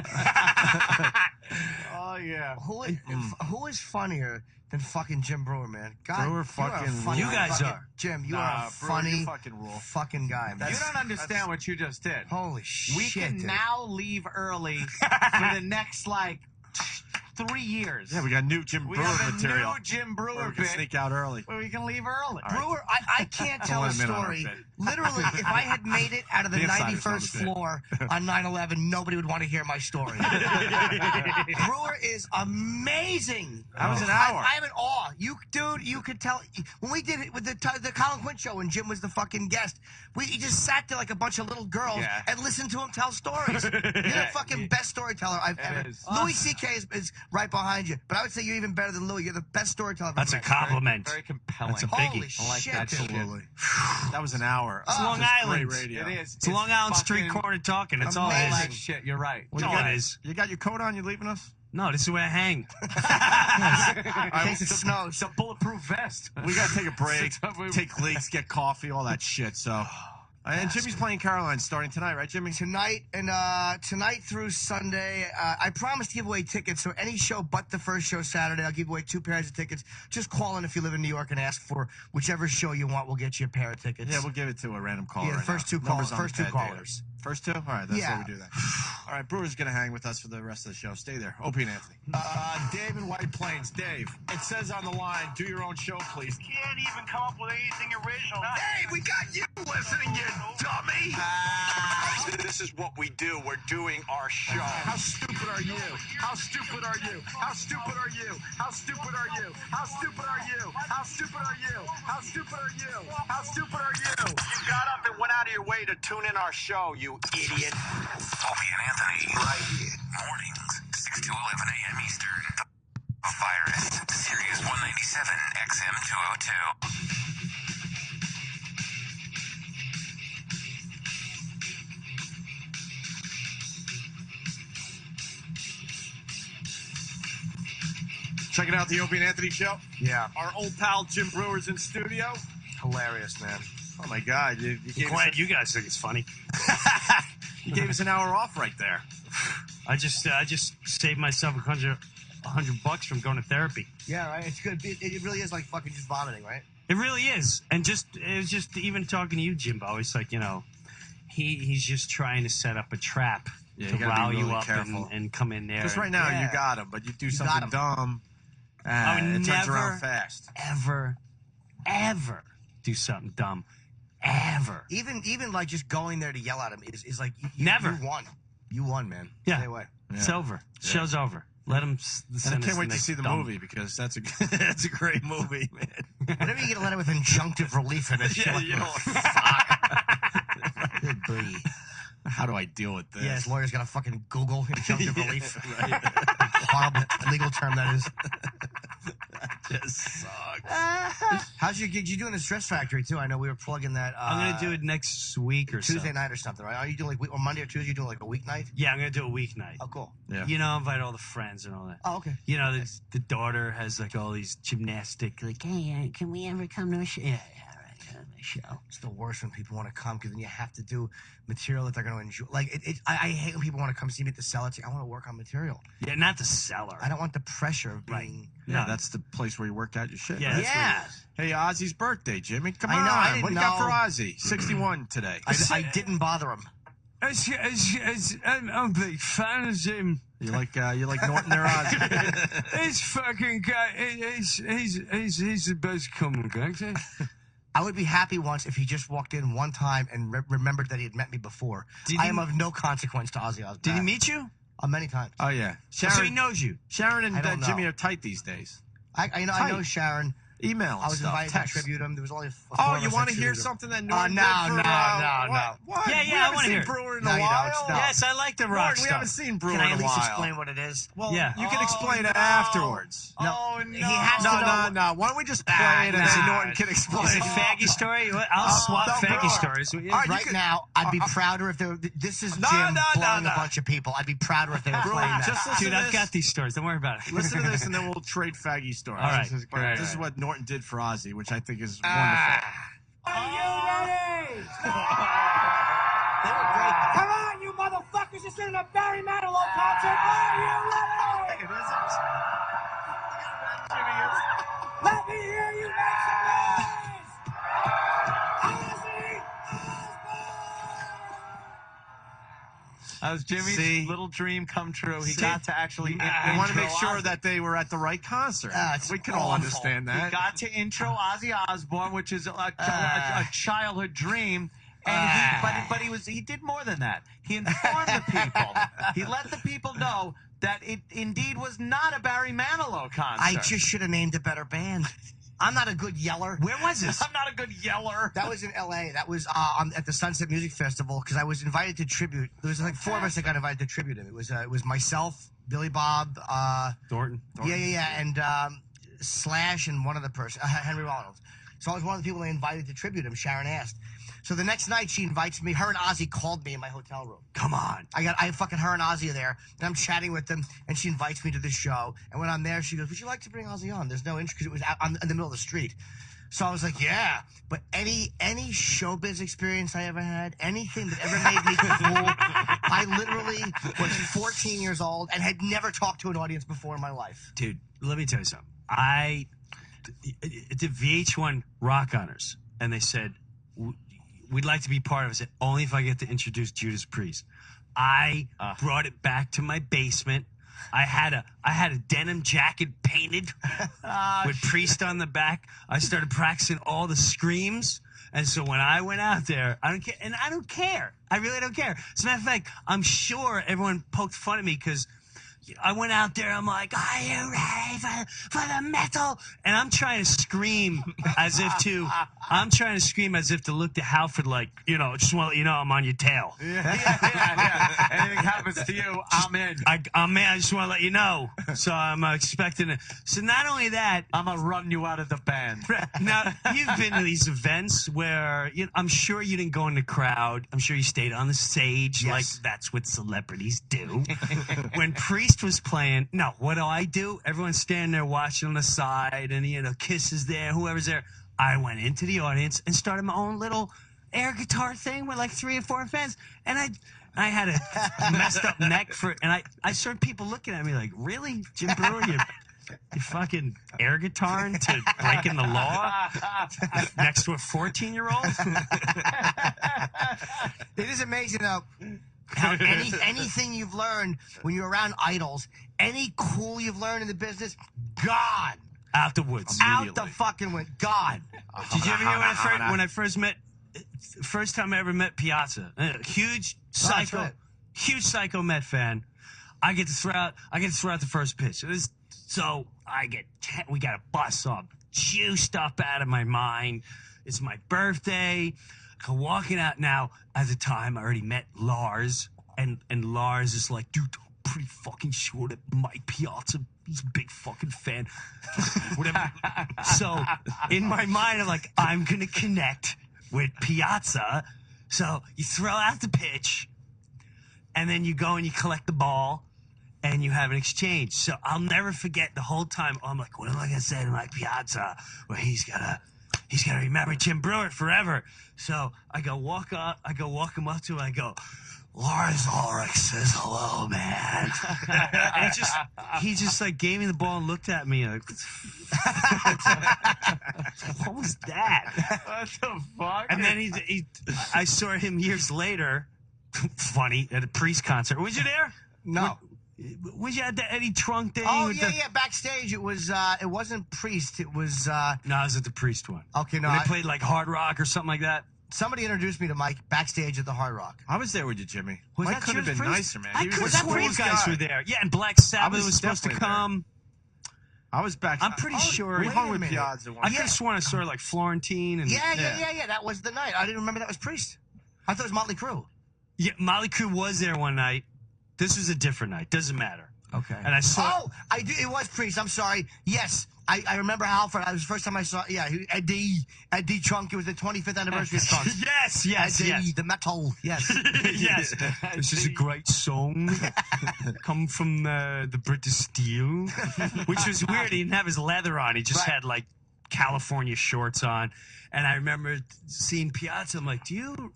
Oh, yeah. Who is funnier than fucking Jim Breuer, man? God, Brewer you are a fucking funny You guys fucking- are. Jim, you Nah, are a Brewer, funny you fucking rule. fucking guy, man. You don't understand what you just did. Holy shit, We can dude. now leave early for the next, 3 years. Yeah, we got new Jim We Brewer have a material. new Jim Where Breuer we can bit sneak out early. where we can leave early. Brewer, I can't tell a let him in on our story. bit. Literally, if I had made it out of the The insiders 91st know the bit. floor on 9/11, nobody would want to hear my story. Brewer is amazing. That was an hour. I'm in awe. You could tell when we did it with the Colin Quinn show and Jim was the fucking guest. He just sat there like a bunch of little girls Yeah. and listened to him tell stories. You're the fucking best storyteller I've ever. is. Louis C.K. is right behind you, but I would say you're even better than Louis. You're the best storyteller I've That's a ever met. compliment. Very compelling. That's a Holy biggie. I like shit, that dude. shit. Absolutely. That was an hour. It's Long Just Island. Great radio. It is. It's Long Island street fucking corner talking. That's all it all is. that shit. You're right. That's all it is. You got your coat on? You leaving us? No, this is where I hang. In case it snows. It's a bulletproof vest. We got to take a break, So we- take leaks, get coffee, all that shit. So, and Jimmy's playing Caroline starting tonight, right, Jimmy? Tonight and tonight through Sunday, I promised to give away tickets. So any show but the first show Saturday, I'll give away 2 pairs of tickets. Just call in if you live in New York and ask for whichever show you want. We'll get you a pair of tickets. Yeah, we'll give it to a random caller. Yeah, the right first now. two Numbers callers. on the First 2 pad, David. callers. First 2? All right, that's Yeah. how we do that. All right, Brewer's going to hang with us for the rest of the show. Stay there. Opie and Anthony. Dave in White Plains. Dave, it says on the line, do your own show, please. Can't even come up with anything original. Hey, we got you listening, you dummy! This is what we do. We're doing our show. How stupid are you? How stupid are you? How stupid are you? How stupid are you? How stupid are you? How stupid are you? How stupid are you? How stupid are you? You got up and went out of your way to tune in our show, you idiot. Opie and Anthony. Right here. Mornings, 6 to 11 a.m. Eastern. The Virus. Sirius 197 XM 202. Checking out the Opie and Anthony show. Yeah. Our old pal Jim Brewer's in studio. Hilarious, man. Oh, my God. You gave, Glad us you guys think it's funny. you gave us an hour off right there. I just saved myself $100 from going to therapy. Yeah, right. It's good. It really is like fucking just vomiting, right? It really is. And it was just even talking to you, Jimbo. It's like, he's just trying to set up a trap Yeah, to you gotta be rile you really up careful. and come in there. Because right now Yeah. you got him, but you do got something him. dumb, I would it turns never- around fast. ever do something dumb. Ever. Even like just going there to yell at him is like Never. You won. You won, man. Yeah. Stay away. It's over. Show's over. Let him And I can't wait to see the movie because that's a that's a great movie, man. Whenever you get a letter with injunctive relief in it, Yeah, you're like, you know, Good boy. How do I deal with this? Yeah, his lawyer's got to fucking Google injunctive relief. Horrible legal term that is. Just sucks. How's your gig? You doing the Stress Factory too? I know we were plugging that. I'm gonna do it next week or Tuesday night or something, right? Are you doing like on Monday or Tuesday? You doing like a weeknight? Yeah, I'm gonna do a weeknight. Oh, cool. Yeah. You know, I invite all the friends and all that. Oh, okay. You know, the daughter has like all these gymnastic, like, hey, can we ever come to a show? Yeah, all right, come to a show. It's the worst when people want to come because then you have to do material that they're going to enjoy. Like, I hate when people want to come see me at the cellar. It's like, I want to work on material. Yeah, not the cellar. I don't want the pressure of being. Yeah, that's the place where you work out your shit. Yeah, right? Yeah. Hey, Ozzy's birthday, Jimmy. Come I on. know, I didn't what do you got know. for Ozzy? 61 today. I didn't bother him. I'm a big fan of him. You like Norton there, Ozzy? He's fucking guy. He's the best comic actor. I would be happy once if he just walked in one time and remembered that he had met me before. I am of no consequence to Ozzy Osbourne. Did he meet you? Many times. Oh, yeah. So he knows you. Sharon and I don't Jimmy know. are tight these days. I know Sharon. Email and I was stuff, invited text. to tribute him. There was only Oh, you want to hear something that Norton did for, No. What? Yeah, We I haven't wanna seen hear it. Brewer in No, a you while. don't. No. Yes, I like the rock Norton, stuff. we haven't seen Brewer Can in I a at least while. explain what it is? Well, Yeah. you can explain it afterwards. No. Oh, no. He has to know. No. Why don't we just play it and then Norton can explain Is it faggy story? I'll swap no, faggy Brewer. stories. All right, you Right can- now, I'd be prouder if there. This is No, Jim no, blowing no. a bunch of people. I'd be prouder if they were Brewer, playing that. just listen Dude, to I've this. got these stories. Don't worry about it. Listen to this, and then we'll trade faggy stories. All right. This is, Right, this is right. what Norton did for Ozzy, which I think is wonderful. Are you ready? They were great. Come on, you motherfuckers! This isn't a Barry Manilow concert. Are you ready? Let me hear you make some noise! Ozzy That was Jimmy's See? little dream come true. He See? got to actually I want to make intro sure Ozzy. that they were at the right concert. It's We can all awful. understand that. He got to intro Ozzy Osbourne, which is a childhood dream. And he did more than that. He informed the people. He let the people know that it indeed was not a Barry Manilow concert. I just should have named a better band. I'm not a good yeller. Where was this? I'm not a good yeller. That was in L.A. That was at the Sunset Music Festival because I was invited to tribute. There was like 4 of us that got invited to tribute him. It was myself, Billy Bob, Thornton. yeah, and Slash and one other person, Henry Rollins. So I was one of the people they invited to tribute him. Sharon asked. So the next night she invites me. Her and Ozzy called me in my hotel room. Come on. I fucking her and Ozzy are there, and I'm chatting with them, and she invites me to the show. And when I'm there, she goes, "Would you like to bring Ozzy on?" There's no interest because it was out in the middle of the street. So I was like, "Yeah." But any showbiz experience I ever had, anything that ever made me cool, I literally was 14 years old and had never talked to an audience before in my life. Dude, let me tell you something. I did VH1 Rock Honors, and they said, we'd like to be part of it. I said, only if I get to introduce Judas Priest. I brought it back to my basement. I had a denim jacket painted with Priest on the back. I started practicing all the screams. And so when I went out there, I don't care. And I don't care. I really don't care. As a matter of fact, I'm sure everyone poked fun at me because I went out there, I'm like, are you ready for the metal? And I'm trying to scream as if to look to Halford like, just want to let you know I'm on your tail. Yeah. Anything happens to you, I'm in. I'm in, I just want to let you know. So I'm expecting it. So not only that, I'm going to run you out of the band. now, you've been to these events where I'm sure you didn't go in the crowd. I'm sure you stayed on the stage like that's what celebrities do. When Priest was playing, what do? Everyone's standing there watching on the side and, Kiss is there, whoever's there. I went into the audience and started my own little air guitar thing with like 3 or 4 fans. And I had a messed up neck and I started people looking at me like, really? Jim Brewer, you fucking air guitaring to breaking the law next to a 14-year-old? It is amazing though how anything you've learned when you're around idols, any cool you've learned in the business, gone. Out the woods. Out the fucking wind. Gone. Did you ever hear when I first met, first time I ever met Piazza? Huge psycho Met fan. I get to throw out the first pitch. So we got a bus. So I'm juiced up out of my mind. It's my birthday. So walking out now, at the time, I already met Lars, and Lars is like, dude, I'm pretty fucking sure that Mike Piazza, he's a big fucking fan. Whatever. So in my mind, I'm like, I'm going to connect with Piazza. So you throw out the pitch, and then you go and you collect the ball, and you have an exchange. So I'll never forget the whole time. I'm like, what am I going to say to Mike Piazza? Well, he's gonna remember Jim Breuer forever. So I go walk him up to him. I go, Lars Ulrich says hello, man. And he just like gave me the ball and looked at me like, what was that? What the fuck? And then I saw him years later, funny, at a Priest concert. Was you there? No. Was you at the Eddie Trunk thing? Oh, yeah. Backstage, it wasn't Priest. It was, No, I was at the Priest one. Okay, no. When they played like Hard Rock or something like that. Somebody introduced me to Mike backstage at the Hard Rock. I was there with you, Jimmy. Was Mike that could have Judas been Priest? nicer, man. I He was could the have sworn you coolest guys guy. were there. Yeah, and Black Sabbath was was supposed to definitely there. come. I was back. I'm pretty sure. We Wait hung a with minute. Piazza one I could have sworn I saw like Florentine and Yeah. That was the night. I didn't remember that was Priest. I thought it was Motley Crue. Yeah, Molly Crew was there one night. This was a different night. Doesn't matter. Okay. And I saw. Oh, I did. It was Priest. I'm sorry. Yes, I remember Halford. It was the first time I saw. Yeah, Eddie Trunk. It was the 25th anniversary of Trunk. Yes. Eddie, the metal. Yes. Yes. This is a great song. Come from the British Steel, which was weird. He didn't have his leather on. He just had like California shorts on. And I remember seeing Piazza. I'm like, do you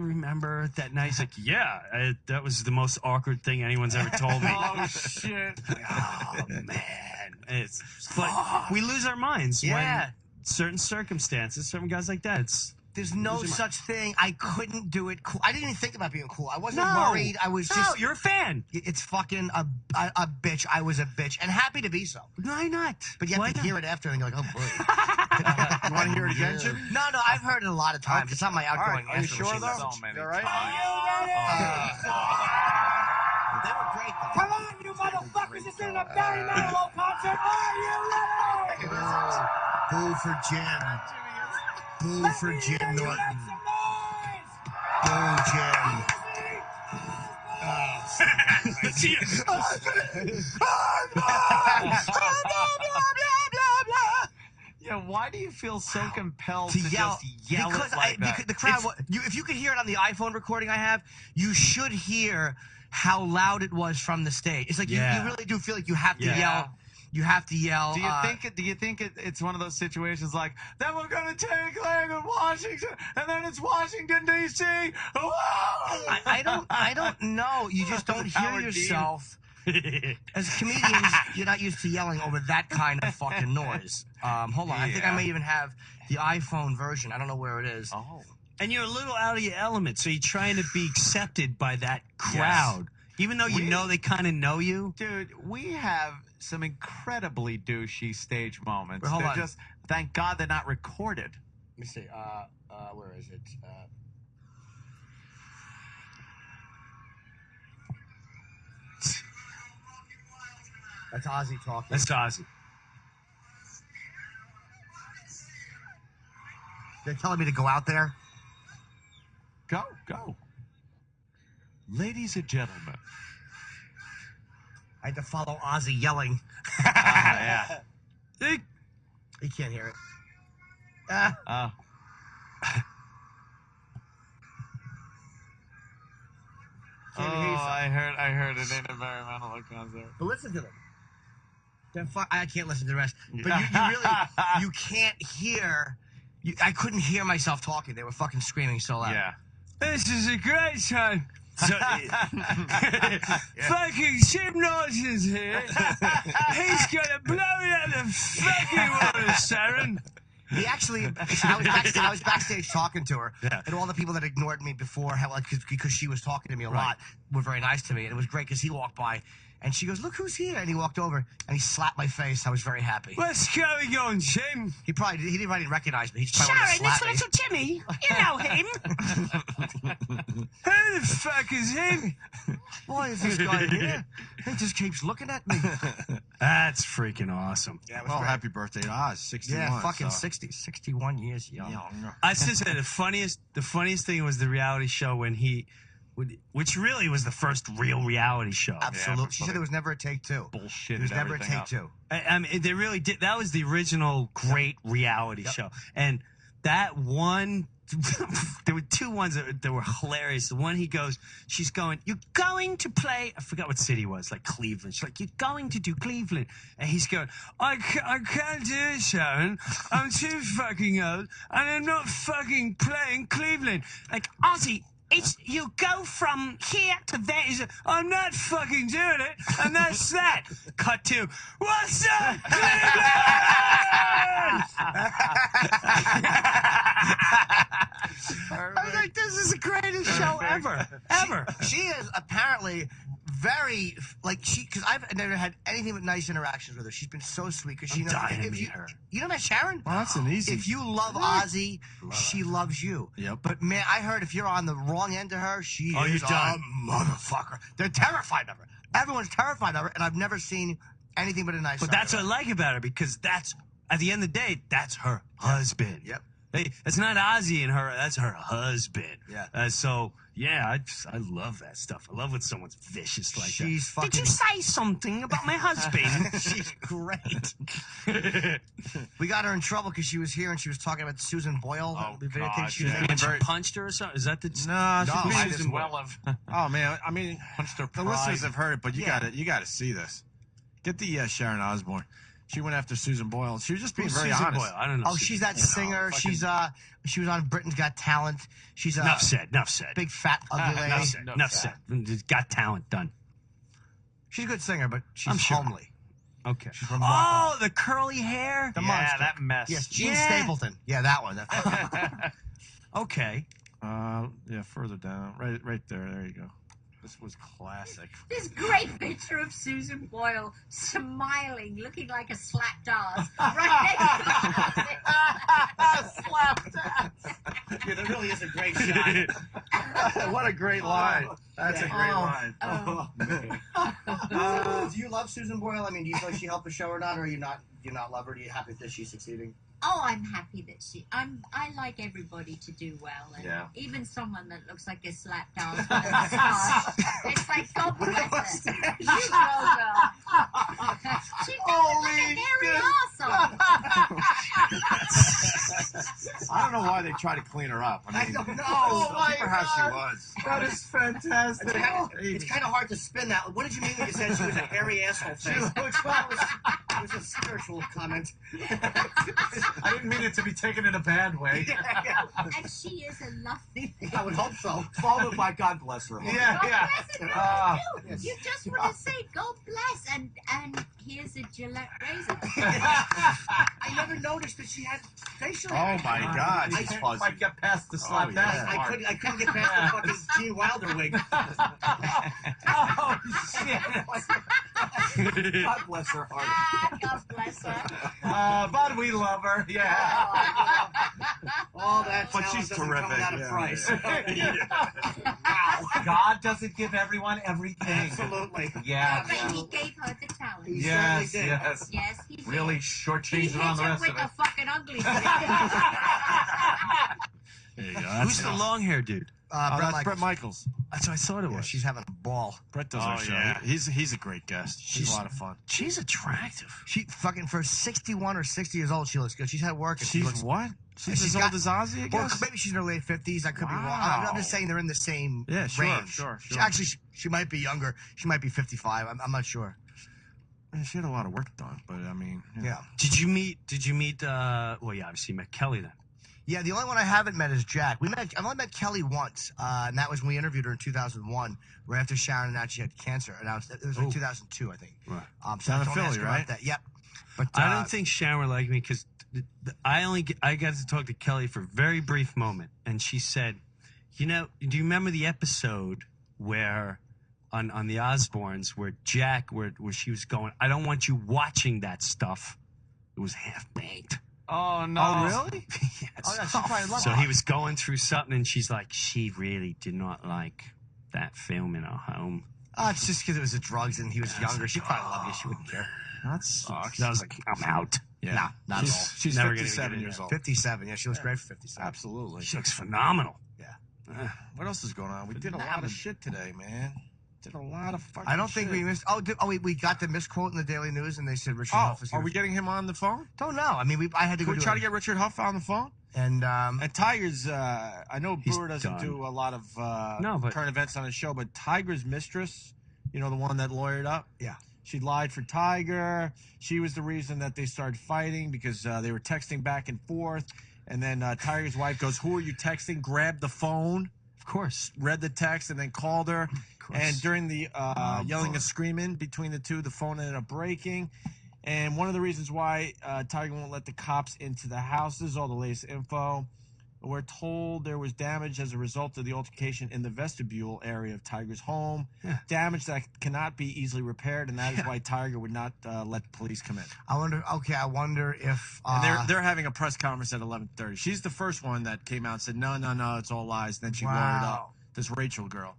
remember that night? He's like, yeah, that was the most awkward thing anyone's ever told me. Oh, shit. Oh, man. But we lose our minds when certain circumstances, certain guys like that, There's no such thing. I couldn't do it cool. I didn't even think about being cool. I wasn't No. worried. I was No, just. you're a fan. It's fucking a bitch. I was a bitch. And happy to be so. Why not? But you have Why to not? hear it after and you're like, oh, boy. You want to hear it again, Jim? No, I've heard it a lot of times. It's not my outgoing Are you answer sure, machine though? message. So many You all right? They were great, though. Come on, you motherfuckers! This isn't a Barry Manilow concert. Are you ready? Boo for Jim. Boo for Jim Norton. Boo, Jim. Yeah, why do you feel so compelled To to yell, just yell because it like that? because the crowd. If you could hear it on the iPhone recording I have, you should hear how loud it was from the stage. It's like you really do feel like you have to yell. You have to yell. Do you think it's one of those situations like, then we're going to take Lakeland, Washington, and then it's Washington, D.C.? I don't know. You just don't hear Howard Dean. yourself. As comedians, you're not used to yelling over that kind of fucking noise. Hold on. I think I may even have the iPhone version. I don't know where it is. Oh. And you're a little out of your element, so you're trying to be accepted by that crowd. Even though you know they kind of know you. Dude, we have some incredibly douchey stage moments. Hold They're on. just, thank God they're not recorded. Let me see. Where is it? That's Ozzy talking. That's Ozzy. They're telling me to go out there. Go. Ladies and gentlemen. I had to follow Ozzy yelling. Yeah. He can't hear it. I heard it ain't a very mental concert. But listen to them. I can't listen to the rest. But you really, you can't hear. I couldn't hear myself talking. They were fucking screaming so loud. Yeah. This is a great time. So, fucking Jim Norton's here. He's gonna blow you out the fucking water, Sharon. He actually, I was backstage talking to her, and all the people that ignored me before, because she was talking to me a lot, were very nice to me, and it was great because he walked by, And she goes, look who's here. And he walked over and he slapped my face. I was very happy. What's going on, Jim? He didn't recognize me. He just probably wanted to Sharon, slap it's me. little Jimmy. You know him. Who the fuck is him? Why is this guy here? He just keeps looking at me. That's freaking awesome. Yeah, it was Well, great. happy birthday to Oz, 61. Yeah, fucking so. 61 years young. I should say the funniest thing was the reality show when which really was the first real reality show. Absolutely. She said there was never a take two. Bullshit. There was never a take two. I mean, they really did. That was the original great reality show. And that one, there were two ones that were hilarious. The one she's going, you're going to play, I forgot what city it was, like Cleveland. She's like, you're going to do Cleveland. And he's going, I can't do it, Sharon. I'm too fucking old, and I'm not fucking playing Cleveland. Like, Ozzy, you go from here to there. He's like, I'm not fucking doing it, and that's that. Cut to, what's up, Cleveland? I was like, this is the greatest show ever. She is apparently very, because I've never had anything but nice interactions with her. She's been so sweet because she knows. dying to meet her. You know that Sharon? Well, that's an easy. If you love Ozzy, she loves you. Yep. But man, I heard if you're on the wrong end of her, she is you're a done. motherfucker. They're terrified of her. Everyone's terrified of her, and I've never seen anything but a nice. But side that's of what I her. like about her, because that's, at the end of the day, that's her husband. Yep. Hey, it's not Ozzy and her, that's her husband. Yeah. So, yeah, I love that stuff. I love when someone's vicious like She's that. fucking. Did you say something about my husband? She's great. We got her in trouble because she was here and she was talking about Susan Boyle. Oh, the video God, tape she was yeah. in. She punched her or something? Is that the... No, No, she's I being- just- well have Oh man, I mean, punched their the pride. listeners have heard it, but you Yeah. got to see this. Get the Sharon Osbourne. She went after Susan Boyle. She was just being Who's very Susan honest. Boyle? I don't know. Oh, she's that singer. She's she was on Britain's Got Talent. She's a Enough said. big fat ugly lady. Enough said. Got talent done. She's a good singer, but she's I'm sure. homely. Okay. She's from Oh, the curly hair? The Yeah, monster. that mess. Yes, Gene Yeah. Stapleton. Yeah, that one. Okay. Yeah, further down, right there. There you go. This was classic. This great picture of Susan Boyle smiling, looking like a slapped ass. Right next to Slapped ass. Yeah, that really is a great shot. What a great line. That's a great line. Do you love Susan Boyle? I mean, do you feel like she helped the show or not, or do you not love her? Are you happy that she's succeeding? Oh, I'm happy that I like everybody to do well, and Yeah. even someone that looks like a slapped ass with a moustache. It's like, God bless her. You go, girl. She doesn't like a hairy arsehole. I don't know why they try to clean her up. I mean, don't know. keep her how she was. That is fantastic. It's kind of hard to spin that. What did you mean when you said she was a hairy asshole? It was a spiritual comment. I didn't mean it to be taken in a bad way. And she is a lovely thing. I would hope so. Followed by God bless her. Yeah, God yeah. bless it, yes. you just want to say God bless, and here's a Gillette razor. I never noticed that she had facial hair. Oh my God, she's fuzzy. Might get past the slap yeah. ass I part. couldn't get past the fucking Gene Wilder wig. Oh, shit. God bless her heart. Ah, God bless her. But we love her. Yeah. All that But talent she's doesn't terrific. come without a Yeah, price. Wow. God doesn't give everyone everything. Absolutely. Yeah. But he gave her the talent. He Yes, certainly did. yes. Yes, he did. Really He shortchanged hit it on the her rest with of the it. fucking ugly. There you go. Who's the long hair dude? That's Brett Michaels. That's what I thought it was. Yeah, she's having a ball. Brett does Oh, our show. yeah. He's a great guest. She's a lot of fun. She's attractive. She fucking for 61 or 60 years old, she looks good. She's had work. And she She's looks, what? She's She's as got- old as Ozzy, I Well, guess. maybe she's in her late 50s. I could be wrong. Wow. I'm just saying they're in the same Yeah, sure, range. sure. Actually, she might be younger. She might be 55. I'm not sure. Yeah, she had a lot of work done, but I mean, Yeah. Did you meet, well, yeah, obviously you met Kelly then. Yeah, the only one I haven't met is Jack. I've only met Kelly once, and that was when we interviewed her in 2001, right after Sharon announced she had cancer. It was like 2002, I think. Right. So Down I in don't Philly, ask her right? about that. Yep. But I don't think Sharon liked me because I got to talk to Kelly for a very brief moment, and she said, "You know, do you remember the episode where on the Osbournes where Jack, where she was going, I don't want you watching that stuff. It was half-baked. Oh, no. Oh, really? Yes. Oh, yeah, she probably loved So it. he was going through something, and she's like, she really did not like that film in our home. Oh, it's just because it was the drugs and he was younger. She probably loved you. She wouldn't care. That sucks. I was like, I'm out. Yeah. Nah, not at all. She's Never gonna 57 get years into old. 57. Yeah, she looks great for 57. Absolutely. She looks phenomenal. Yeah. What else is going on? We did a lot of shit today, man. Did a lot of fucking I don't think shit. we missed. We got the misquote in the Daily News, and they said Richard Oh, Huff is here. are we getting him on the phone? Don't know. I mean, I had to Can go we try to get Richard Huff on the phone? And And Tiger's, I know He's Brewer doesn't done. do a lot of No, but- current events on his show, but Tiger's mistress, you know, the one that lawyered up? Yeah. She lied for Tiger. She was the reason that they started fighting because they were texting back and forth. And then Tiger's wife goes, who are you texting? Grabbed the phone. Of course. Read the text and then called her. course. And during the yelling and screaming between the two, the phone ended up breaking. And one of the reasons why Tiger won't let the cops into the houses, all the latest info. We're told there was damage as a result of the altercation in the vestibule area of Tiger's home. Yeah. Damage that cannot be easily repaired, and that is why Tiger would not let police come in. I wonder. Okay, I wonder if. And they're having a press conference at 11:30. She's the first one that came out and said, no, it's all lies. Then she lawyered up. This Rachel girl.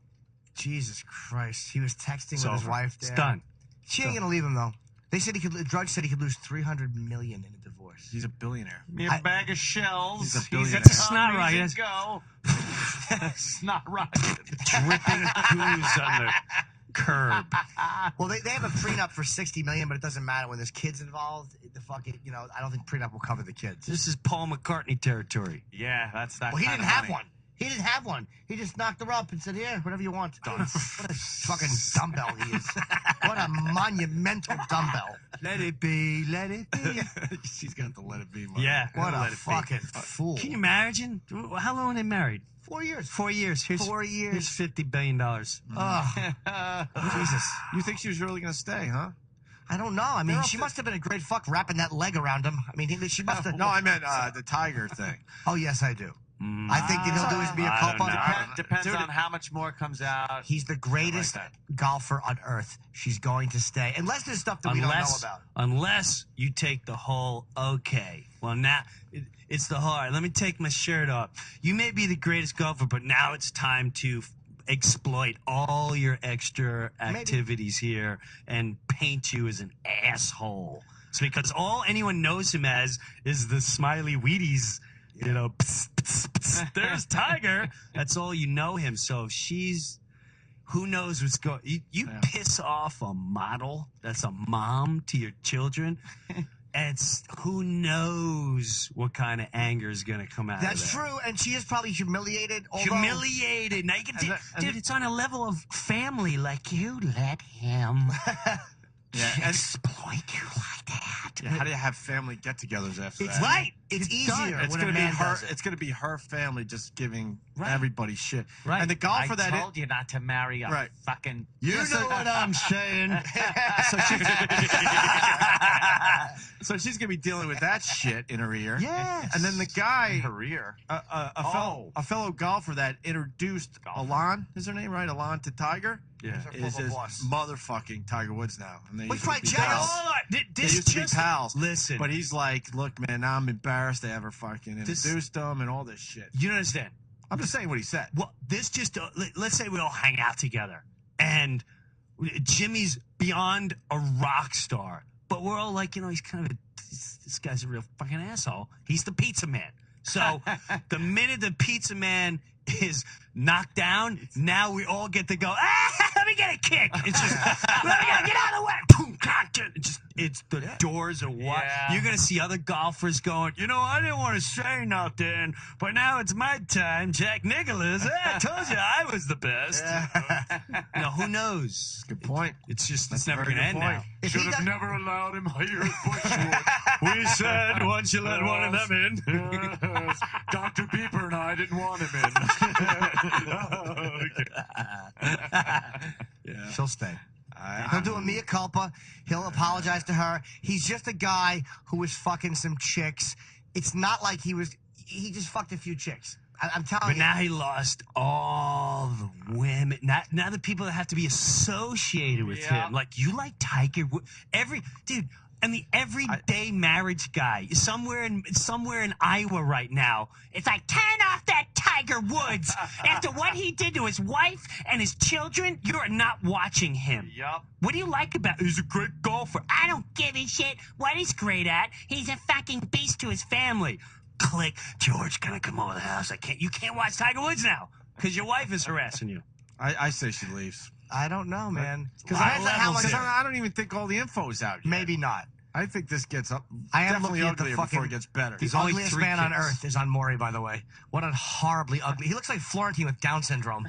Jesus Christ, he was texting It's with his over. wife. It's there. done. She ain't gonna leave him though. They said the judge said he could lose $300 million in a divorce. He's a billionaire. Me a bag of shells. He's a He's billionaire. a That's a snot rocket. He's a go. Snot rocket. Dripping booze on the curb. Well, they have a prenup for $60 million, but it doesn't matter when there's kids involved. The fucking, I don't think prenup will cover the kids. This is Paul McCartney territory. Yeah, that's that. Well, he kind didn't of have money. one. He didn't have one. He just knocked her up and said, "Here, whatever you want." What a fucking dumbbell he is. What a monumental dumbbell. Let it be, let it be. She's got to let it be. Mother. Yeah. What let a it fucking fool. Can you imagine? How long are they married? 4 years. 4 years. Here's 4 years. Here's $50 billion. Oh, Jesus. You think she was really going to stay, huh? I don't know. I mean, she must have been a great fuck wrapping that leg around him. I mean, she must have. No, I meant the Tiger thing. Oh, yes, I do. I think that he'll do his mea I don't culpa. know. Depends Dude, on how much more comes out. He's the greatest that. golfer on earth. She's going to stay. Unless there's stuff that we don't know about. Unless you take the whole, okay, well, now it's the hard. Let me take my shirt off. You may be the greatest golfer, but now it's time to exploit all your extra activities here and paint you as an asshole. It's because all anyone knows him as is the smiley Wheaties. You know, pss, pss, pss. There's Tiger. That's all you know him. So she's, who knows what's going. You piss off a model that's a mom to your children. It's who knows what kind of anger is going to come out. That's of that. true, and she is probably humiliated. Humiliated. Now you can, dude, it's on a level of family. Like you let him exploit you like that. Yeah, how do you have family get-togethers after It's that? right. It's easier It's when gonna a be man her. does it. It's gonna be her family just giving Right. everybody shit. Right. And the golfer I told you not to marry a Right. fucking. You know what I'm saying. So she's gonna be dealing with that shit in her ear. Yes. And then the guy, career. a fellow golfer that introduced Alon, is her name right? Alon to Tiger. Yeah. Is his motherfucking Tiger Woods now. And they Well, used to probably be jealous. pals. Hold on. They used to be pals. Listen. But he's like, look, man, I'm embarrassed I ever fucking introduced them and all this shit. You don't understand. I'm just saying what he said. Well, this just, let's say we all hang out together and Jimmy's beyond a rock star, but we're all like, he's kind of this guy's a real fucking asshole. He's the pizza man. So the minute the pizza man is knocked down, now we all get to go, let me get a kick. It's just, let me get out of the way. Boom, it's the doors are wide. Yeah. You're going to see other golfers going, I didn't want to say nothing, but now it's my time. Jack Nicklaus, I told you I was the best. Who knows? Good point. It's just, That's it's never a very going to good end point. now. Should have Never allowed him here at Bushwood. We said once you let one of them in. Dr. Beeper and I didn't want him in. She'll stay. He'll do a mea culpa. He'll apologize to her. He's just a guy who was fucking some chicks. It's not like he just fucked a few chicks. I'm telling But you. now he lost all the women. Now the people that have to be associated with him. Like, you like Tiger Woods. Dude, and the everyday marriage guy is somewhere in Iowa right now. It's like, turn off that Tiger Woods. After what he did to his wife and his children, you are not watching him. Yup. What do you like about him? He's a great golfer. I don't give a shit what he's great at. He's a fucking beast to his family. Click. George, can I come over the house? You can't watch Tiger Woods now because your wife is harassing you. I say she leaves. I don't know, man. Because I don't even think all the info's out yet. Maybe not. I think this gets up. I am definitely looking at the uglier fucking. before it gets better. The ugliest man on earth is on Maury, by the way. What a horribly ugly. He looks like Florentine with Down syndrome.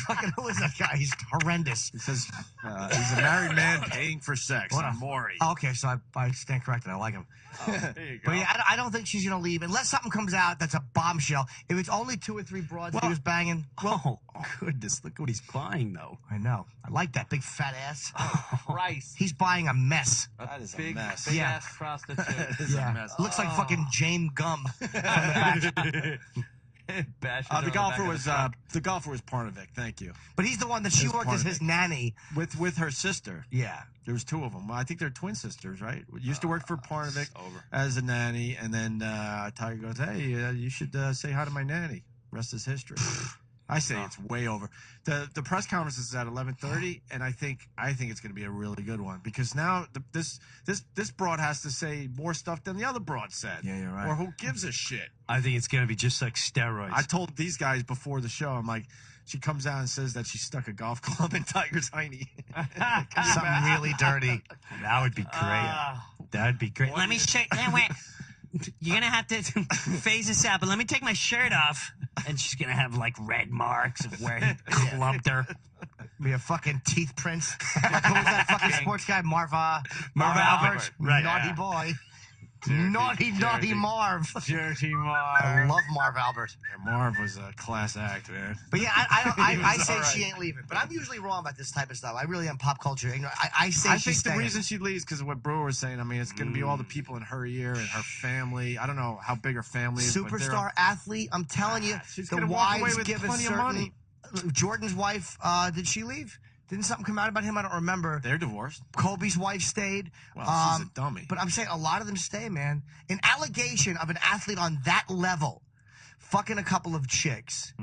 Fucking who is that guy? He's horrendous. It says he's a married man paying for sex. What on Maury. Okay, so I stand corrected. I like him. There you go. But yeah, I don't think she's gonna leave unless something comes out that's a bombshell. If it's only 2 or 3 broads he was banging. Oh, goodness. Look what he's buying, though. I know. I like that big fat ass. Christ. He's buying a mess. That is Big, a mess. big Yeah. ass prostitute. That is a mess. Looks like fucking James Gum. From the Bachelor. Bashes her The on golfer back of was the truck. the golfer was Parnevik. Thank you. But he's the one that she It's worked as Parnevik. his nanny. With her sister. Yeah. There was 2 of them. I think they're twin sisters, right? Used to work for Parnevik over. as a nanny, and then Tiger goes, "Hey, you should say hi to my nanny." Rest is history. I say it's way over. The press conference is at 11:30, and I think it's going to be a really good one because now this broad has to say more stuff than the other broad said. Yeah, you're right. Or who gives a shit? I think it's going to be just like steroids. I told these guys before the show, I'm like, she comes out and says that she stuck a golf club in Tiger's hiney. Something really dirty. That would be great. That would be great. Let me show you. Wait. You're going to have to phase this out, but let me take my shirt off. And she's going to have, like, red marks of where he clumped her. Be a fucking teeth prince. Like, who was that fucking sports guy? Marv Albert. Right. Naughty boy. Naughty Marv. Dirty I Marv. love Marv Albert. Yeah, Marv was a class act, man. But yeah, I say she ain't leaving. But I'm usually wrong about this type of stuff. I really am pop culture ignorant. I say I she's think the staying. reason she leaves because of what Breuer was saying. I mean, it's going to be all the people in her ear and her family. I don't know how big her family is. but Superstar athlete. I'm telling you, she's the gonna walk away wives with give a plenty of certain. money. Jordan's wife, did she leave? Didn't something come out about him? I don't remember. They're divorced. Kobe's wife stayed. Well, she's a dummy. But I'm saying a lot of them stay, man. An allegation of an athlete on that level fucking a couple of chicks,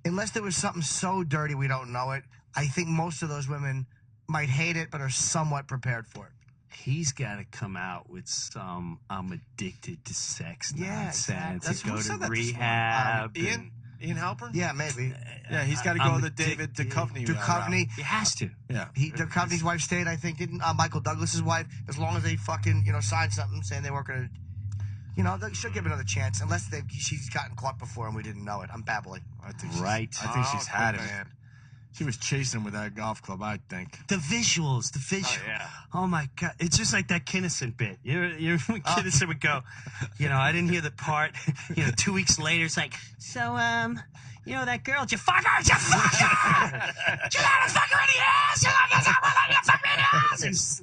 unless there was something so dirty we don't know it, I think most of those women might hate it but are somewhat prepared for it. He's got to come out with some I'm addicted to sex Yeah, nonsense. That's Go who said to that this rehab. morning? Ian Halpern? Yeah, maybe. Yeah, he's got to go the David Duchovny route. Duchovny. He has to. Yeah. Duchovny's wife stayed, I think, didn't Michael Douglas's wife, as long as they fucking, signed something saying they weren't going to, they should give it another chance, unless she's gotten caught before and we didn't know it. I'm babbling. I think Right. I think she's had it, man. She was chasing him with that golf club, I think. The visuals. Oh, yeah. Oh my God. It's just like that Kinnison bit. When Kinnison would go, I didn't hear the part, 2 weeks later, it's like, so, that girl, did you fuck her? Did you fuck her? Did you let her fuck her in the ass? You fuck me in the ass?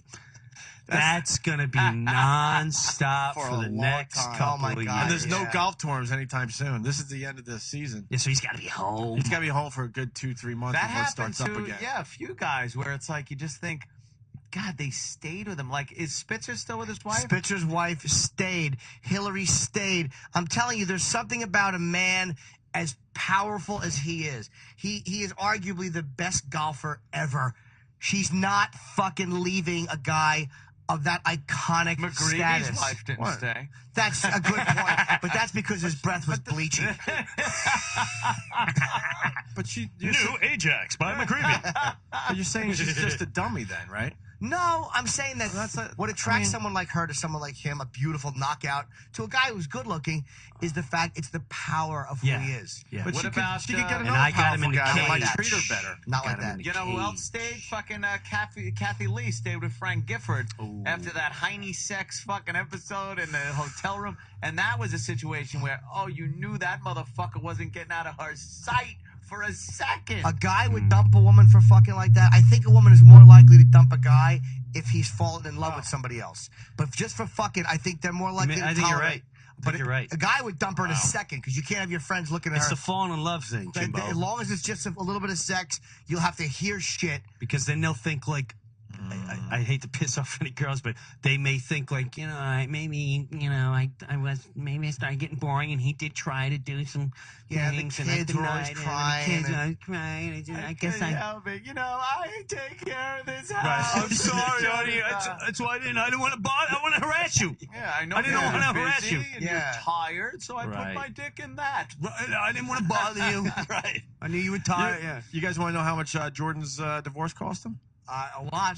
That's going to be nonstop for the next couple of years. God. And there's no golf tours anytime soon. This is the end of the season. Yeah, so he's got to be home. He's got to be home for a good 2-3 months That before it happened starts up to, again. a few guys where it's like you just think, God, they stayed with him. Like, is Spitzer still with his wife? Spitzer's wife stayed. Hillary stayed. I'm telling you, there's something about a man as powerful as he is. He is arguably the best golfer ever. She's not fucking leaving a guy of that iconic McGreevy's status. wife didn't stay. That's a good point, but that's because his breath was bleaching. But Ajax by McGreevy. But you're saying she's just a dummy then, right? No, I'm saying that what attracts someone like her to someone like him, a beautiful knockout, to a guy who's good looking, is the fact it's the power of who he is. Yeah. But What she about, she could get and another I got him powerful in the guy that might cage. treat her better. Not Got like him in that. the You know who cage. else stayed? Fucking Kathy Lee stayed with Frank Gifford after that Heine sex fucking episode in the hotel room. And that was a situation where, you knew that motherfucker wasn't getting out of her sight for a second. A guy would dump a woman for fucking like that. I think a woman is more likely to dump a guy if he's fallen in love with somebody else. But just for fucking, I think they're more likely to I think you're tolerate. right. But you're right. A guy would dump her in a second because you can't have your friends looking at It's her. the falling in love thing, But Jimbo. as long as it's just a little bit of sex, you'll have to hear shit. Because then they'll think like, I hate to piss off any girls, but they may think like, you know, I started getting boring, and he did try to do some things, the and I kids were always denied it, crying. and the kids were always crying. I guess I. help it. You know, I take care of this house. I'm sorry, honey. That's why I didn't want to bother. I want to harass you. Yeah, I know. I didn't you're want to harass busy you. And Yeah. you're tired, so I Right. put my dick in that. I didn't want to bother you. Right. I knew you were tired. Yeah. You guys want to know how much Jordan's divorce cost him? A lot.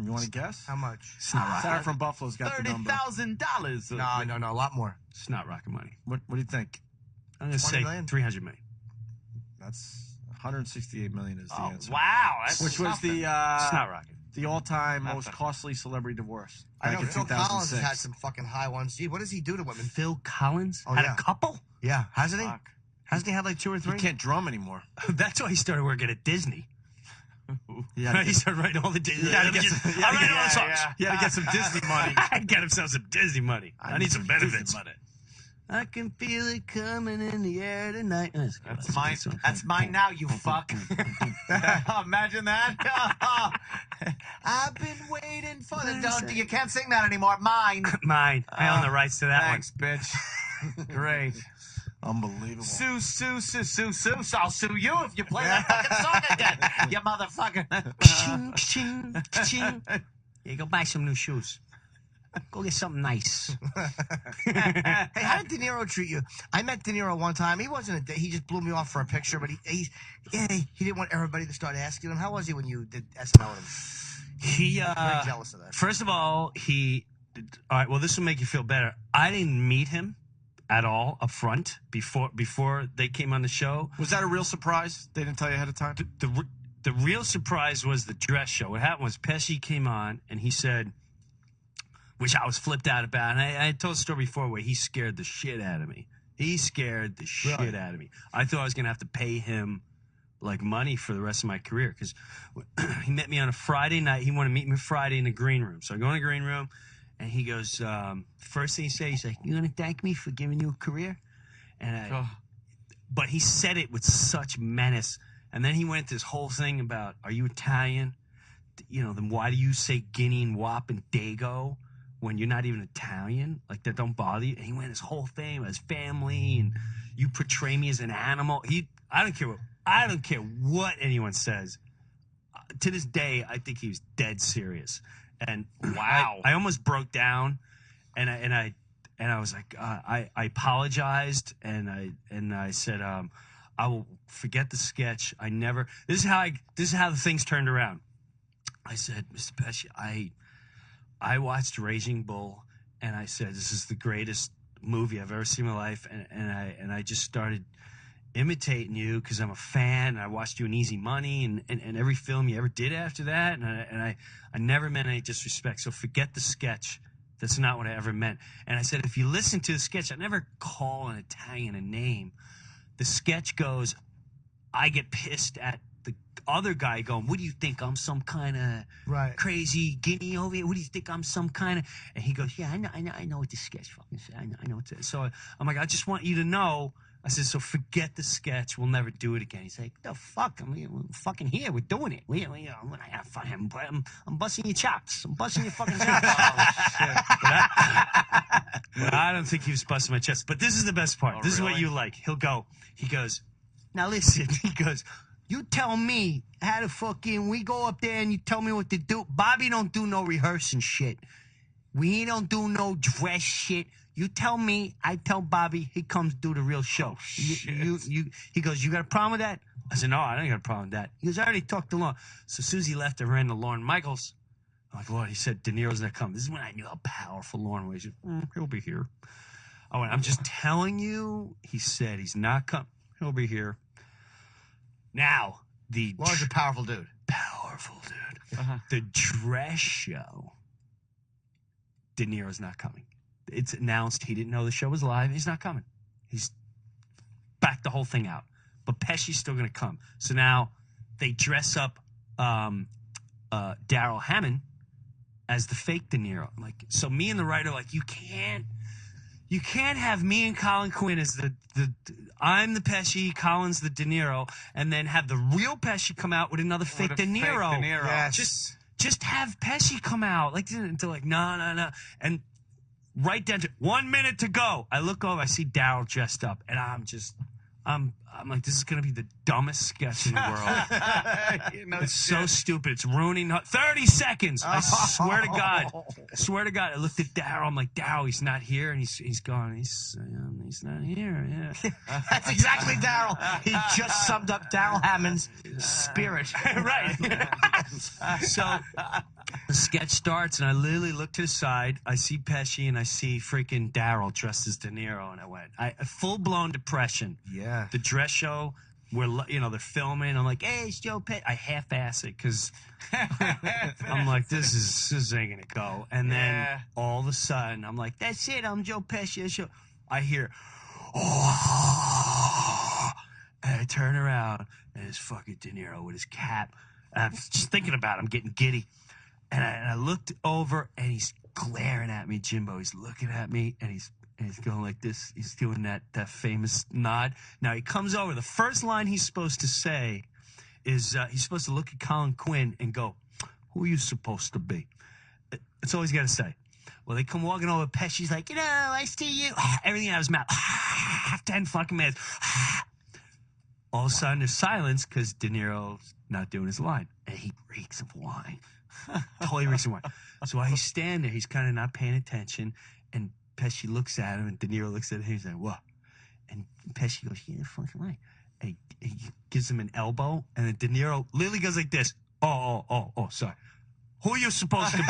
You want to guess? How much? Sarah from Buffalo's got the number. $30,000. No, a lot more. It's not rocket money. What do you think? I'm going to 20 say million? 300 million. That's 168 million is the answer. Wow. That's Which was nothing. It's not rocket. the all-time most costly celebrity divorce I back know in Phil Collins 2006. has had some fucking high ones. Gee, what does he do to women? Phil Collins Oh, had yeah. a couple? Yeah, hasn't he? Fuck. Hasn't he had like 2 or 3? He can't drum anymore. That's why he started working at Disney. Yeah, He started writing all the Disney. Yeah, to get some- yeah, I write all yeah, the songs. yeah. He had to get some Disney money. Get himself some Disney money. I need some benefits. Disney money. I can feel it coming in the air tonight. That's mine. That's mine now, you fuck. Imagine that. I've been waiting for the. Don't, you can't sing that anymore. Mine. Mine. I own the rights to that Thanks, bitch. Great. Unbelievable. Sue. I'll sue you if you play that fucking song again. You motherfucker. one. Ching, ching. Yeah, go buy some new shoes. Go get something nice. Hey, how did De Niro treat you? I met De Niro one time. He wasn't he just blew me off for a picture, but he didn't want everybody to start asking him. How was he when you did SNL with him? He, Very jealous of that. First of all, all right, well, this will make you feel better. I didn't meet him at all up front before they came on the show. Was that a real surprise? They didn't tell you ahead of time? The real surprise was the dress show. What happened was Pesci came on and he said, which I was flipped out about. And I told the story before where he scared the shit out of me. He scared the shit out of me. I thought I was going to have to pay him like money for the rest of my career because he met me on a Friday night. He wanted to meet me Friday in the green room. So I go in the green room and he goes, first thing he said, he's like, "You going to thank me for giving you a career?" And but he said it with such menace. And then he went into this whole thing about, are you Italian? You know, then why do you say Guinea and Wop and Dago when you're not even Italian? Like, that don't bother you? And he went this whole thing about his family and you portray me as an animal. I don't care what anyone says. To this day, I think he was dead serious. And wow, I almost broke down, and I was like, I apologized, and I said, I will forget the sketch. This is how the things turned around. I said, Mr. Pesci, I watched Raging Bull, and I said, this is the greatest movie I've ever seen in my life, and I just started imitating you because I'm a fan. And I watched you in Easy Money and every film you ever did after that, and I never meant any disrespect. So forget the sketch. That's not what I ever meant. And I said, if you listen to the sketch, I never call an Italian a name. The sketch goes, I get pissed at the other guy going, what do you think? I'm some kind of crazy Guinea over here? What do you think? I'm some kind of... And he goes, yeah, I know what the sketch fucking said. I know what it is. So I'm like, I just want you to know. I said, so forget the sketch. We'll never do it again. He's like, the fuck? I mean, we're fucking here. We're doing it. I'm busting your chops. I'm busting your fucking chops. But I don't think he was busting my chest. But this is the best part. This is what you like. He goes, now listen. He goes, you tell me how to fucking, we go up there and you tell me what to do. Bobby don't do no rehearsing shit. We don't do no dress shit. You tell me, I tell Bobby, he comes do the real show. He goes, you got a problem with that? I said, no, I don't got a problem with that. He goes, I already talked to Lorne. So Susie left and ran to Lorne Michaels. I'm like, Lord, he said, De Niro's not coming. This is when I knew how powerful Lorne was. He said, he'll be here. I went, I'm just telling you, he said, he's not coming. He'll be here. Now, Lorne's a powerful dude. Powerful dude. The dress show, De Niro's not coming. It's announced he didn't know the show was live. He's not coming. He's backed the whole thing out. But Pesci's still going to come. So now they dress up Daryl Hammond as the fake De Niro. I'm like, so me and the writer are like, you can't You can't have me and Colin Quinn as the I'm the Pesci, Colin's the De Niro, and then have the real Pesci come out with another fake De Niro. Yes. Just have Pesci come out. Like, they're like, no. And right down to 1 minute to go. I look over, I see Daryl dressed up, and I'm like, this is going to be the dumbest sketch in the world. It's so stupid. It's ruining 30 seconds. I swear to God. I looked at Daryl. I'm like, Daryl, he's not here. And he's gone. He's not here. Yeah. That's exactly Daryl. He just summed up Daryl Hammond's spirit. Right. So the sketch starts, and I literally look to the side. I see Pesci, and I see freaking Daryl dressed as De Niro. And I went, full-blown depression. Yeah. The dress show where, they're filming. I'm like, hey, it's Joe Pesci. I half-ass it because I'm like, this ain't going to go. And then all of a sudden, I'm like, that's it. I'm Joe Pesci. I hear, oh, and I turn around, and it's fucking De Niro with his cap. And I'm just thinking about it. I'm getting giddy. And I looked over, and he's glaring at me, Jimbo. He's looking at me, and he's going like this. He's doing that famous nod. Now, he comes over. The first line he's supposed to say is he's supposed to look at Colin Quinn and go, who are you supposed to be? That's all he's got to say. Well, they come walking over. Pesci's like, I see you. Everything out of his mouth. 10 fucking minutes. All of a sudden, there's silence because De Niro's not doing his line. And he reeks of wine. Totally reeks of wine. So while he's standing there, he's kind of not paying attention. And Pesci looks at him, and De Niro looks at him. He's like, what? And Pesci goes, yeah, fucking right. And he gives him an elbow, and then De Niro literally goes like this. Oh, sorry. Who are you supposed to be?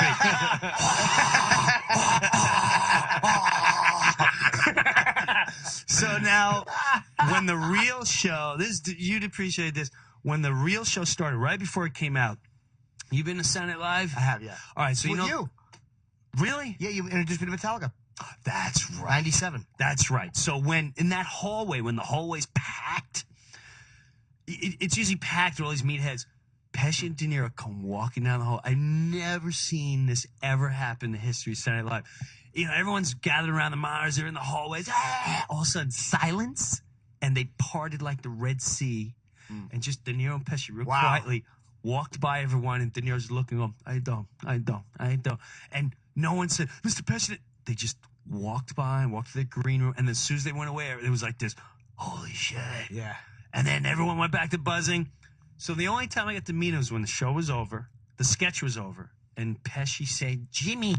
So now, when the real show, you'd appreciate this. When the real show started, right before it came out, you been to Saturday Night Live? I have, yeah. All right, so With you. Really? Yeah, you introduced me to Metallica. That's right. 97. That's right. So when in that hallway, when the hallway's packed, it's usually packed with all these meatheads. Pesci and De Niro come walking down the hall. I've never seen this ever happen in the history of Saturday Night Live. Everyone's gathered around the monitors. They're in the hallways. All of a sudden, silence, and they parted like the Red Sea. And just De Niro and Pesci real quietly walked by everyone, and De Niro's looking up. I don't. And no one said, Mr. Pesci. They just walked by and walked to the green room, and as soon as they went away, it was like this, holy shit. Yeah. And then everyone went back to buzzing. So the only time I got to meet him was when the show was over, the sketch was over, and Pesci said, Jimmy.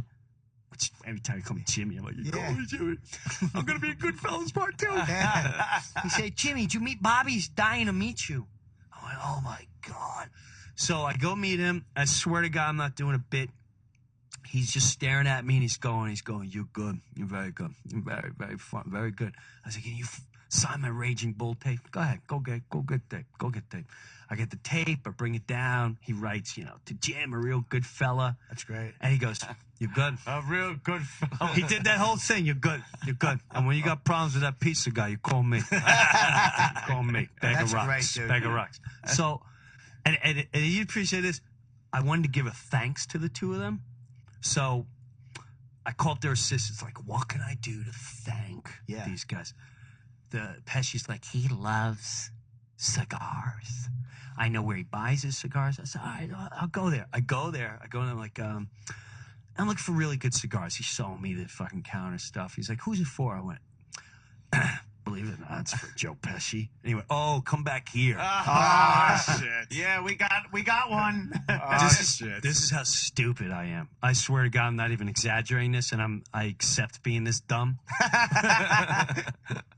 Which every time you call me Jimmy, I'm like, you call me Jimmy. I'm going to be a Goodfellas part 2. He said, Jimmy, did you meet Bobby? He's dying to meet you. I went, oh my God. So I go meet him. I swear to God, I'm not doing a bit. He's just staring at me, and he's going, you're good. You're very good. You're very, very fun. Very good. I was like, can you sign my Raging Bull tape? Go ahead. Go get tape. Go get tape. I get the tape. I bring it down. He writes, to Jim, a real good fella. That's great. And he goes, you're good. A real good fella. He did that whole thing. You're good. You're good. And when you got problems with that pizza guy, you call me. Call me. Bag of rocks. Great, dude. Bag of rocks. So, and you appreciate this. I wanted to give a thanks to the two of them. So I called their assistants, like, what can I do to thank these guys? The Pesci's like, he loves cigars. I know where he buys his cigars. I said, all right, I'll go there. I go there. I'm like, I'm looking for really good cigars. He showed me the fucking counter stuff. He's like, who's it for? I went, believe it or not, it's for Joe Pesci. Anyway, come back here. Shit. Yeah, we got one. This is how stupid I am. I swear to God, I'm not even exaggerating this, and I accept being this dumb.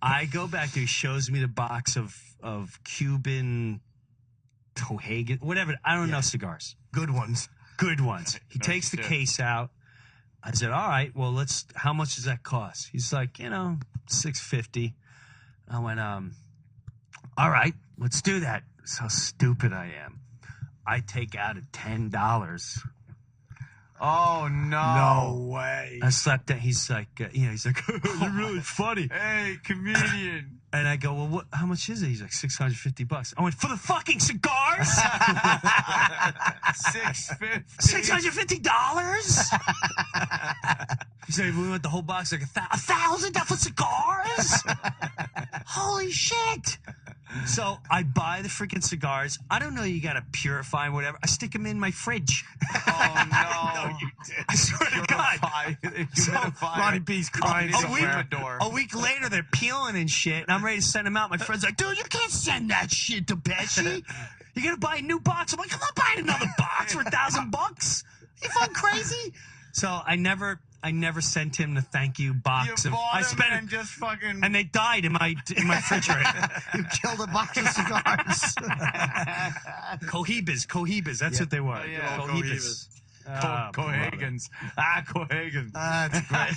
I go back there. He shows me the box of Cuban, Tohagen, whatever. I don't know cigars. Good ones. He takes the case out. I said, all right, well, how much does that cost? He's like, $650. I went, all right, let's do that. That's how stupid I am. I take out $10. Oh, No way. I slapped that. He's like, you're really funny. Hey, comedian. And I go, well, how much is it? He's like, $650. I went, for the fucking cigars? $650. $650? He said, we want the whole box, like $1,000 for cigars? Holy shit. So I buy the freaking cigars. I don't know, you got to purify and whatever. I stick them in my fridge. Oh, no. You did. I swear to God. Ronnie B's crying somewhere. A week later, they're peeling and shit, and I'm ready to send them out. My friend's like, dude, you can't send that shit to Pesci. You got to buy a new box. I'm like, I'm not buying another box for $1,000. You fucking crazy? So I never sent him the thank you box. You bought I spent and just fucking... and they died in my refrigerator. You killed a box of cigars. Cohibas. That's what they were. Oh, yeah, Cohibas. Cohagans. Cohagans. That's great.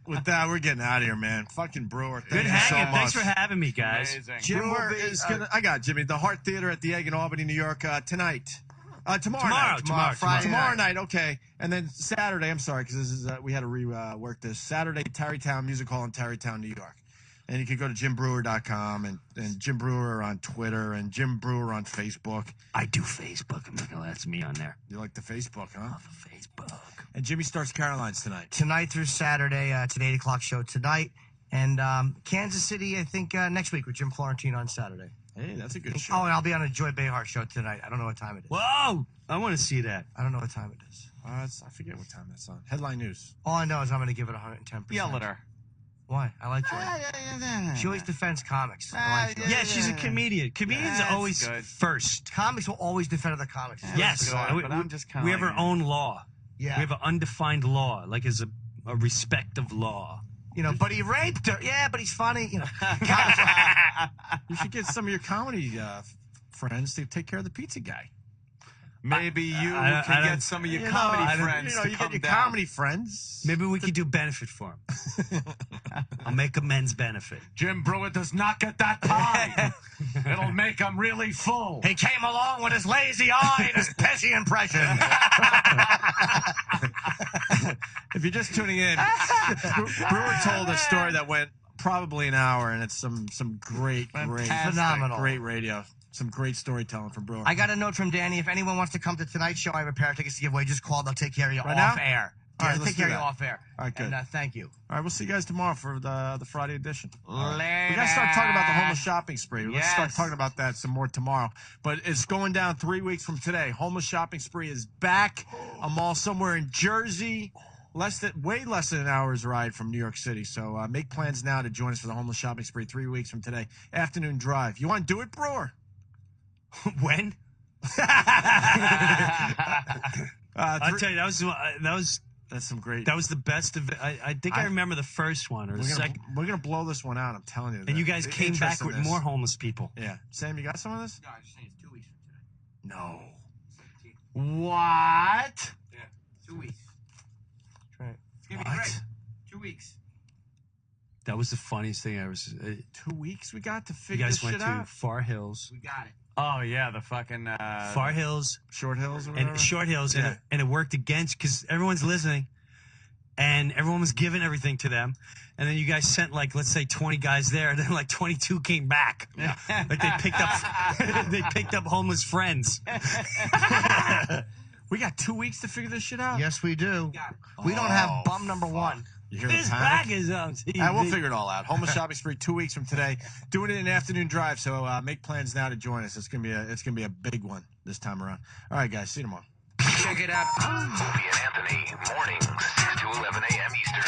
With that, we're getting out of here, man. Fucking Brewer. Good Thank you so hanging. much. Thanks for having me, guys. Amazing. Jim Brewer Brewer is gonna. I got it, Jimmy. The Hart Theater at the Egg in Albany, New York, tonight. Tomorrow night. Friday Tomorrow night. night, okay. And then Saturday, I'm sorry, because this is we had to rework this. Saturday, Tarrytown Music Hall in Tarrytown, New York. And you can go to jimbrewer.com and Jim Brewer on Twitter and Jim Brewer on Facebook. I do Facebook. I'm not gonna that's me on there. You like the Facebook, huh? Love the Facebook. And Jimmy starts Caroline's tonight. Tonight through Saturday. It's an 8 o'clock show tonight. And Kansas City, I think, next week with Jim Florentine on Saturday. Hey, that's a good show. Oh, and I'll be on a Joy Behar show tonight. I don't know what time it is. Whoa! I want to see that. I don't know what time it is. I forget what time that's on. Headline News. All I know is I'm going to give it 110%. Yell at her. Why? I like Joy. She always defends comics. I like Joy. Yeah, she's a comedian. Comedians are always good. first. Comics will always defend other comics. Yes, good, but I'm just kinda we have our like- own law. Yeah. We have an undefined law, like as a respect of law. You know, but he raped her. Yeah, but he's funny. You know. You should get some of your comedy friends to take care of the pizza guy. Maybe you I can don't- get some of your You comedy know, friends you to get come your down. comedy friends. Maybe we could do benefit for him. I'll make a men's benefit. Jim Brewer does not get that pie. It'll make him really full. He came along with his lazy eye and his Pesci impression. If you're just tuning in, Brewer told a story that went probably an hour, and it's some great Phenomenal. great radio. Some great storytelling from Brewer. I got a note from Danny. If anyone wants to come to tonight's show, I have a pair of tickets to give away. Just call. They'll take care of you Right off now? air. All right, They'll let's take care do of you that. off air. All right, good. And thank you. All right, we'll see you guys tomorrow for the Friday edition. Later. We got to start talking about the homeless shopping spree. Let's start Yes. talking about that some more tomorrow. But it's going down 3 weeks from today. Homeless shopping spree is back. A mall somewhere in Jersey. Way less than an hour's ride from New York City. So make plans now to join us for the homeless shopping spree 3 weeks from today. Afternoon drive. You want to do it, Brewer? When? I'll tell you, that was That's some great. that was the best of it. I think I remember the first one or the second. We're gonna blow this one out. I'm telling you. And you guys The came interest back in with this. more homeless people. Yeah, Sam, you got some of this? No, I'm just saying it's 2 weeks from today. No. What? Yeah, 2 weeks. That's right. It's gonna be What? great. 2 weeks. That was the funniest thing I was. 2 weeks we got to You figure guys this went shit to out. Far Hills, We got it. Oh, yeah, the fucking... Far Hills, Short Hills or whatever. and Short Hills, Yeah. and it worked against because everyone's listening, and everyone was giving everything to them, and then you guys sent like let's say 20 guys there, and then like 22 came back. Yeah. Like they picked up homeless friends. We got 2 weeks to figure this shit out. Yes, we do. Got it. We don't have bum number one. You hear This the back panic? is on TV. We'll figure it all out. Homeless shopping spree 2 weeks from today. Doing it in an afternoon drive. So make plans now to join us. It's gonna be a big one this time around. All right, guys. See you tomorrow. Check it out. Opie and Anthony, mornings, 6 to 11 a.m. Eastern.